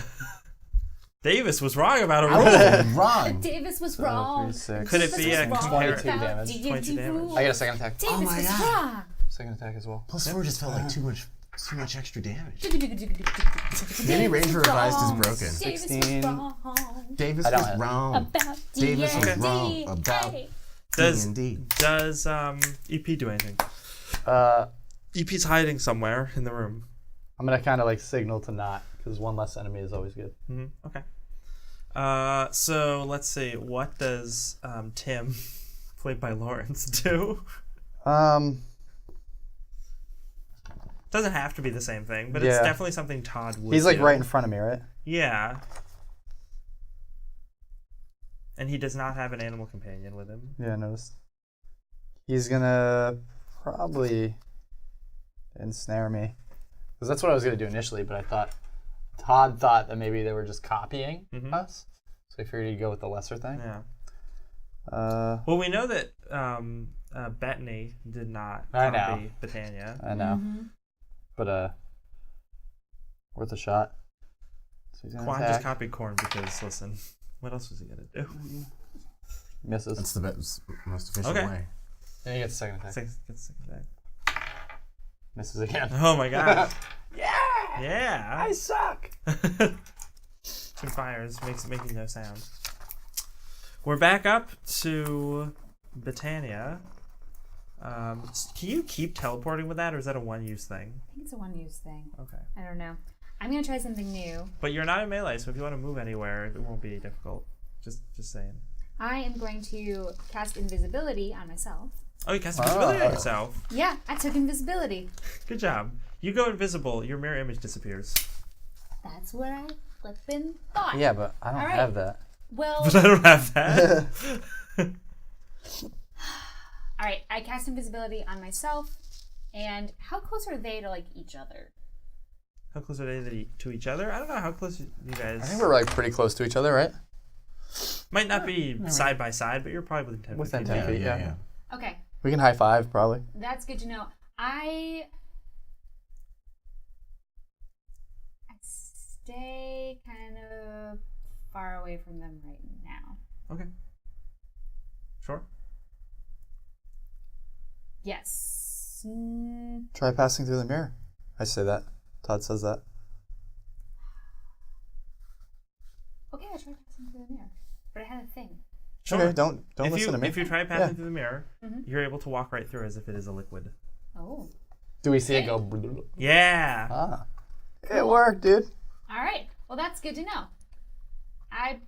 Davis was wrong about a I roll. was wrong. Davis was So wrong. 3, 6. Could it be a Davis was wrong 22 about damage? D&D 22 damage. rules. I get a second attack. Davis Oh my was God. wrong. Second attack as well. Plus 4 just felt like too much extra damage. Davis Maybe Ranger was Revised is wrong. broken. Davis 16. was wrong Davis I don't was have it. wrong. about Davis was D&D. wrong about Hey. Does D&D. EP do anything? Uh, EP's hiding somewhere in the room. I'm gonna kind of like signal to not, because one less enemy is always good. Okay. So let's see. What does Tim, played by Lawrence, do? Doesn't have to be the same thing, but it's Yeah. definitely something Todd would He's like do. right in front of me, right? Yeah. And he does not have an animal companion with him. Yeah, I noticed. He's gonna probably ensnare me. Because that's what I was gonna do initially, but I thought Todd thought that maybe they were just copying us. So I figured he'd go with the lesser thing. Yeah. Well, we know that Bettany did not copy Bettania. I know. But worth a shot. So he's gonna Quorne attack. just copied Quorne because, listen, what else was he going to do? Misses. That's the most efficient way. And he gets a second attack. Second attack. Misses again. Oh my god. Yeah! Yeah! I suck! Two fires making no sound. We're back up to Bettania. Can you keep teleporting with that, or is that a one-use thing? I think it's a one-use thing. Okay. I don't know. I'm gonna try something new. But you're not in melee, so if you want to move anywhere, it won't be difficult. Just saying. I am going to cast invisibility on myself. Oh, you cast invisibility on yourself. Yeah, I took invisibility. Good job. You go invisible, your mirror image disappears. That's what I flippin' thought. Yeah, but I don't All right. have that. Well, But I don't have that. all right. I cast invisibility on myself. And how close are they to like each other? How close are they to each other? I don't know how close you guys... I think we're like pretty close to each other, right? Might not be side by side, but you're probably within 10 feet. Within 10 feet, yeah. Okay, We can high five, probably. that's good to know. I stay kind of far away from them right now. Okay. Sure. Yes. Try passing through the mirror. I say that. Todd says that. Okay, I tried passing through the mirror, but I had a thing. Sure. Okay, don't listen to me. If you try passing Yeah. through the mirror, you're able to walk right through as if it is a liquid. Oh. Do we see it go? Yeah. Ah. It worked, dude. All right. Well, that's good to know. I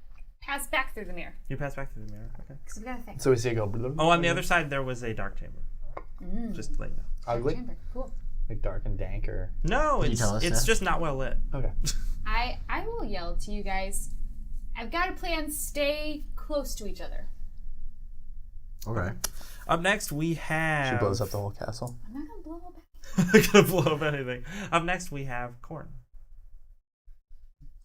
passed back through the mirror You pass back through the mirror. Okay. because we got a thing. So we see it go. Oh, on the other side there was a dark chamber. Just like that. Ugly? Chamber. Cool. Like dark and dank, or? No, Can you tell us it's that? just not well lit. Okay. I will yell to you guys. I've got a plan. Stay close to each other. Okay. Up next we have... She blows up the whole castle. I'm not gonna blow up. Gonna blow up anything. Up next we have Quorne.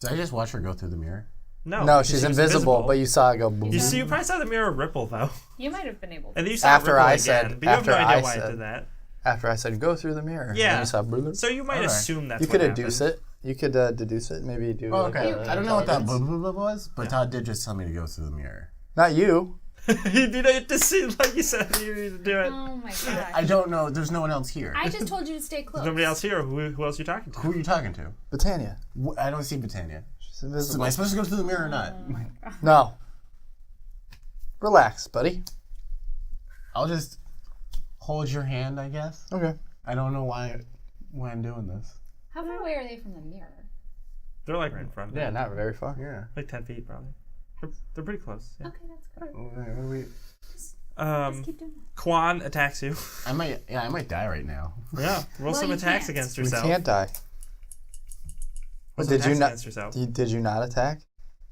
Did I just watch her go through the mirror? No, No, because she's she was invisible, but you saw it go. You probably saw the mirror ripple though. You might have been able to. And then you saw After it ripple I again, said- but you have no after idea I why it said- did that. After I said go through the mirror. Yeah. And you saw. So you might Okay. assume that's You what could happened. deduce it. You could deduce it. Maybe do. Oh, like okay. a I don't know what that intelligence. blah, blah, blah was, but Todd did just tell me to go through the mirror. Not you. It just seemed like you said you needed to do it. Oh my gosh. I don't know. There's no one else here. I just told you to stay close. Nobody else here. Who else are you talking to? Who are you talking to? Bettania. I don't see Bettania. She's So invisible. am I supposed to go through the mirror or not? No. Relax, buddy. I'll just hold your hand, I guess. Okay. I don't know why I'm doing this. How far away are they from the mirror? They're like right in front. Yeah, not very far. Yeah. Like 10 feet probably. They're pretty close. Yeah. Okay, that's great. What do we? Just keep doing that. Quorne attacks you. I might die right now. Yeah. Roll Well, some you attacks can't. against We yourself. can't die. Roll But some did you attacks not? against yourself. Did you not attack?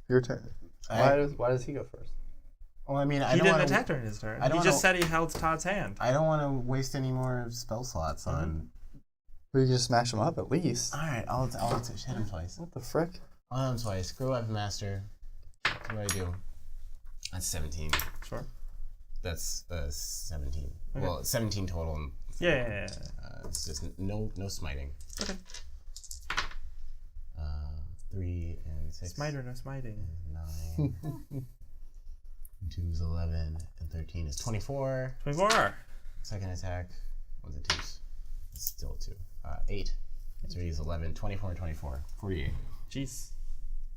Your turn. I- Why does he go first? Well, I mean, I He don't didn't want attack to. during his turn. I don't He just wanna- said he held Todd's hand. I don't want to waste any more spell slots on. We can just smash him up at least. All right, I'll hit him twice. What the frick? I'll hit him twice. Grow Weapon Master. What do I do? That's 17. Sure. That's 17. Okay. Well, 17 total. And, Yeah. it's just no smiting. Okay. 3 and 6. Smite or no smiting. 9. 2 is 11, and 13 is 24. 24. Second attack. What's it? 2s? It's still 2. 8. 3 is 11. 24 and 24. 48. Jeez.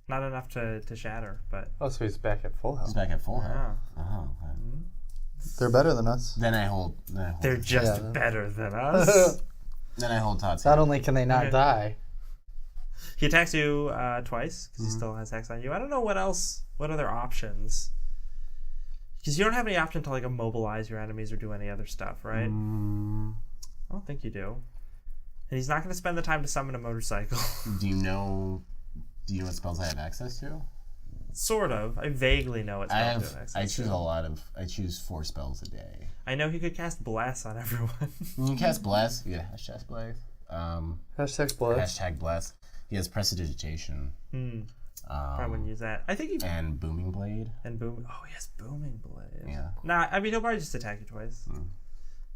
Not enough to shatter, but... Oh, so he's back at full He's health. back at full health. Yeah. Oh, okay. They're better than us. Then I hold. They're just Yeah. better than us. Then I hold Todd's Not hand. only can they not Okay. die. He attacks you twice, because he still has hex on you. I don't know what other options. Because you don't have any option to like immobilize your enemies or do any other stuff, right? I don't think you do. And he's not going to spend the time to summon a motorcycle. Do you know what spells I have access to? Sort of. I vaguely know it's going to do next. I choose 4 spells a day. I know he could cast Bless on everyone. You can cast Bless. Yeah, hashtag Bless. Hashtag Bless. Hashtag Bless. He has Prestidigitation. Probably wouldn't use that. I think he... And Booming Blade. And Boom... Oh, he has Booming Blade. Yeah. Nah, I mean, he'll probably just attack you twice.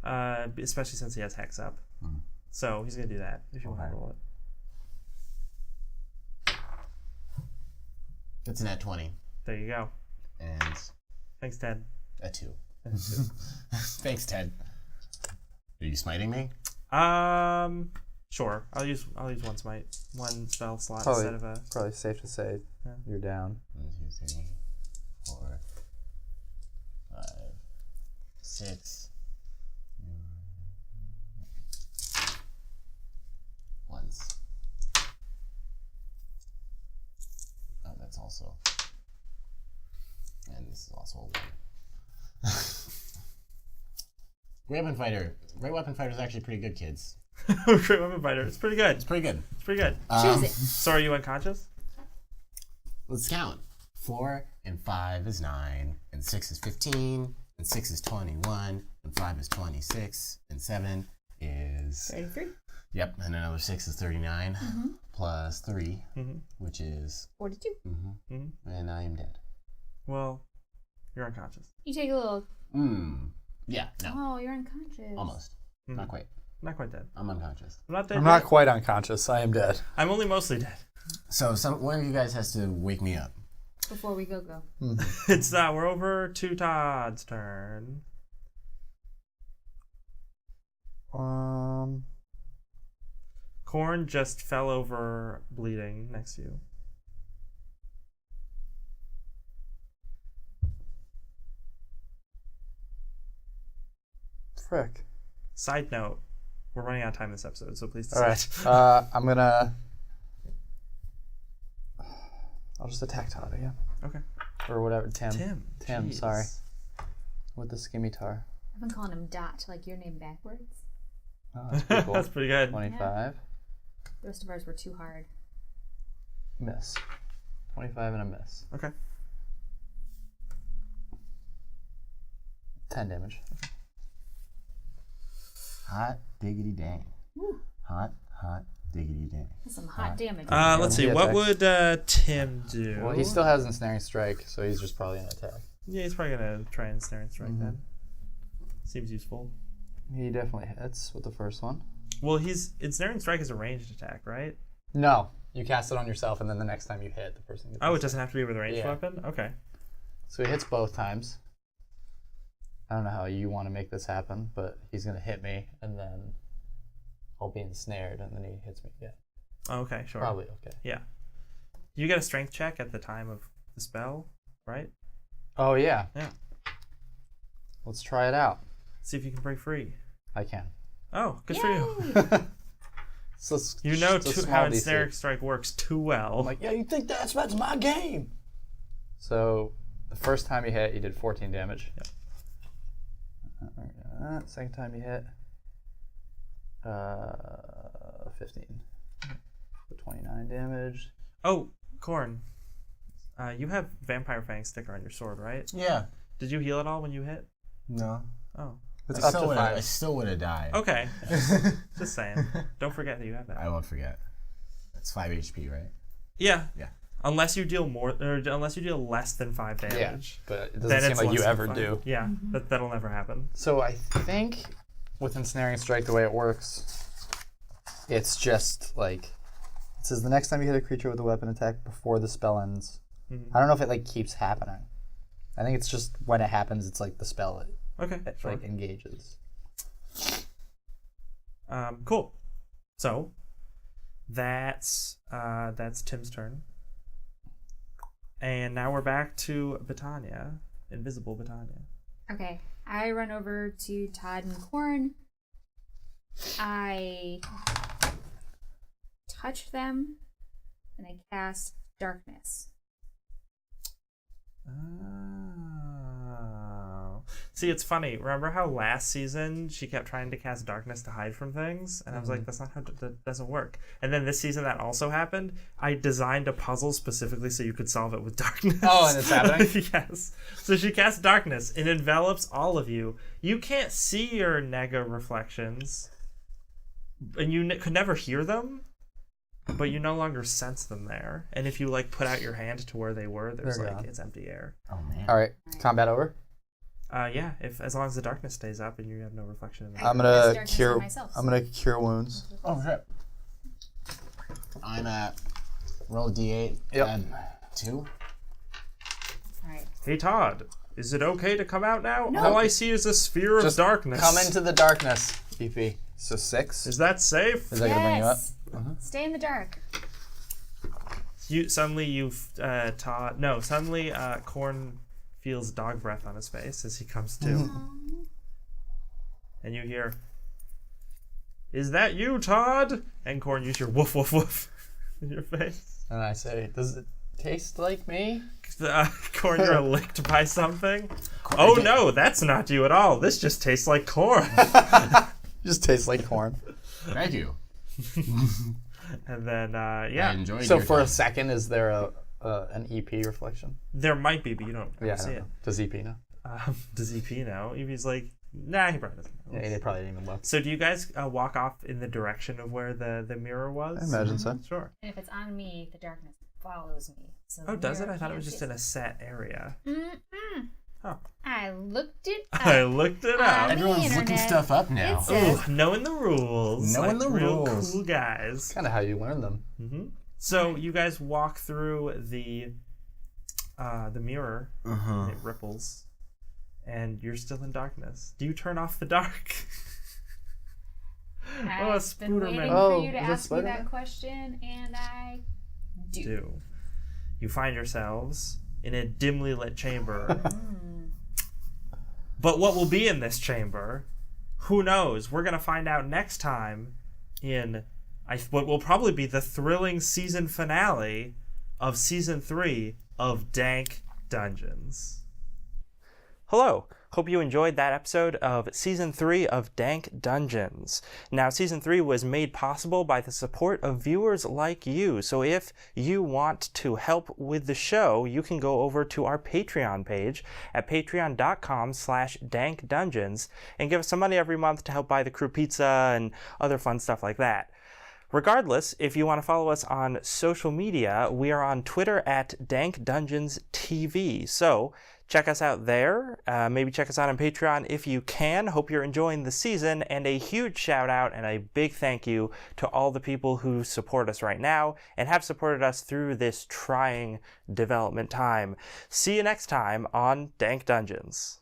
Especially since he has Hex up. So he's going to do that if you want to roll it. It's an at 20. There you go. And... Thanks, Ted. A 2. Thanks, Ted. Are you smiting me? Sure. I'll use one smite, one spell slot Probably, instead of a. Probably safe to say you're down. 1, 2, 3, 4, 5, 6. Once. Oh, that's also. And this is also a 1. Great Weapon Fighter is actually pretty good, kids. Great Weapon Fighter. It's pretty good. It's pretty good. It's pretty good. Choose it. So are you unconscious? Let's count. 4 and 5 is 9, and 6 is 15, and 6 is 21, and 5 is 26, and 7 is 33. Yep, and another 6 is 39, plus 3, which is 42. and I am dead. Well, you're unconscious. You take a little. Yeah, no, Oh, you're unconscious. almost, not quite. Not quite dead. I'm unconscious. I'm not dead. I'm yet. not quite unconscious. I am dead. I'm only mostly dead. So one of you guys has to wake me up. Before we go. It's we're over to Todd's turn. Quorne just fell over bleeding next to you. Frick. Side note, we're running out of time this episode, so please All decide. right. I'm gonna. I'll just attack Todd again. Okay. Or whatever. Tim. Jeez. Sorry. With the scimitar. I've been calling him Dot, like your name backwards. Oh, that's pretty cool. That's pretty good. 25. The rest of ours were too hard. Miss. 25 and a miss. Okay. 10 damage. Hot diggity dang. Woo. Hot diggity dang. That's some hot damage. Let's see. Yeah, What attacks. would Tim do? Well, he still has ensnaring strike, so he's just probably an attack. Yeah, he's probably gonna try and snare and strike then. Seems useful. He definitely hits with the first one. Well, ensnare and strike is a ranged attack, right? No, you cast it on yourself, and then the next time you hit, the person gets. Oh, it doesn't have to be with a ranged Yeah. weapon. Okay. So he hits both times. I don't know how you want to make this happen, but he's gonna hit me, and then I'll be ensnared, and then he hits me again. Okay, sure. Probably okay. Yeah. You get a strength check at the time of the spell, right? Oh yeah. Yeah. Let's try it out. See if you can break free. I can. Oh, good for you. So it's, You know it's a small how DC. ensnare strike works too well. I'm like, yeah, you think that's my game? So the first time he hit, he did 14 damage. Yep. Second time he hit, 15. So 29 damage. Oh, Quorne. You have Vampire Fang sticker on your sword, right? Yeah. Did you heal at all when you hit? No. Oh. It's I up to 5. still would have died. Okay. Just saying. Don't forget that you have that. I won't forget. It's 5 HP, right? Yeah. Yeah. Unless you deal unless you deal less than 5 Yeah, damage. but it Then doesn't it's seem like you less than ever 5. do. Yeah, that'll never happen. So I think with ensnaring strike, the way it works, it's just like it says the next time you hit a creature with a weapon attack before the spell ends. I don't know if it like keeps happening. I think it's just when it happens, it's like the spell Okay. it Sure. like engages. Cool. So that's Tim's turn. And now we're back to Bettania, invisible Bettania. Okay, I run over to Todd and Quorne. I touch them, and I cast darkness. Oh. See, it's funny. Remember how last season she kept trying to cast darkness to hide from things? And I was like, that's not how that doesn't work. And then this season that also happened. I designed a puzzle specifically so you could solve it with darkness. Oh, and it's happening? Yes. So she casts darkness. It envelops all of you. You can't see your nega reflections. And you could never hear them. But you no longer sense them there. And if you like put out your hand to where they were, there's They're like gone. it's empty air. Oh man. All right, combat over. Yeah, if as long as the darkness stays up and you have no reflection in the I'm cast gonna darkness cure. on myself, I'm gonna cure wounds. Oh shit. I'm at roll d8. Yep. Add 2. All right. Hey Todd, is it okay to come out now? No. All I see is a sphere Just of darkness. Come into the darkness, EP. So 6. Is that safe? Is that gonna bring you up? Yes. Stay in the dark. Quorne feels dog breath on his face as he comes to. And you hear, "Is that you, Todd?" And Quorne, you hear woof woof woof in your face. And I say, does it taste like me? Quorne, you're licked by something. Oh no, that's not you at all. This just tastes like corn. Just tastes like corn. Thank you. And then, I yeah, enjoyed So your for a time. second, is there an EP reflection? there might be, but you don't Yeah, I see don't it. know. Does EP know? Does EP know? EP's like, nah, he probably doesn't know. Yeah, they probably didn't even look. So do you guys walk off in the direction of where the mirror was? I imagine so. Sure. And if it's on me, the darkness follows me. So Oh, the does it? mirror I thought it can't was just see in a set area. Mm-mm. Oh. I looked it up. I looked it up. Everyone's looking internet. stuff up now. It's a- Ooh, knowing the rules. Knowing like the real rules. Cool guys. Kind of how you learn them. So you guys walk through the mirror. And it ripples, and you're still in darkness. Do you turn off the dark? I've been waiting Spooderman. Oh, for you to is that ask me Spider-Man? that question, and I do. Do. You find yourselves in a dimly lit chamber. But what will be in this chamber? Who knows? We're going to find out next time in what will probably be the thrilling season finale of Season 3 of Dank Dungeons. Hello. Hope you enjoyed that episode of Season 3 of Dank Dungeons. Now, Season 3 was made possible by the support of viewers like you. So if you want to help with the show, you can go over to our Patreon page at patreon.com/dankdungeons and give us some money every month to help buy the crew pizza and other fun stuff like that. Regardless, if you want to follow us on social media, we are on Twitter at DankDungeonsTV. So check us out there. Maybe check us out on Patreon if you can. Hope you're enjoying the season. And a huge shout out and a big thank you to all the people who support us right now and have supported us through this trying development time. See you next time on Dank Dungeons.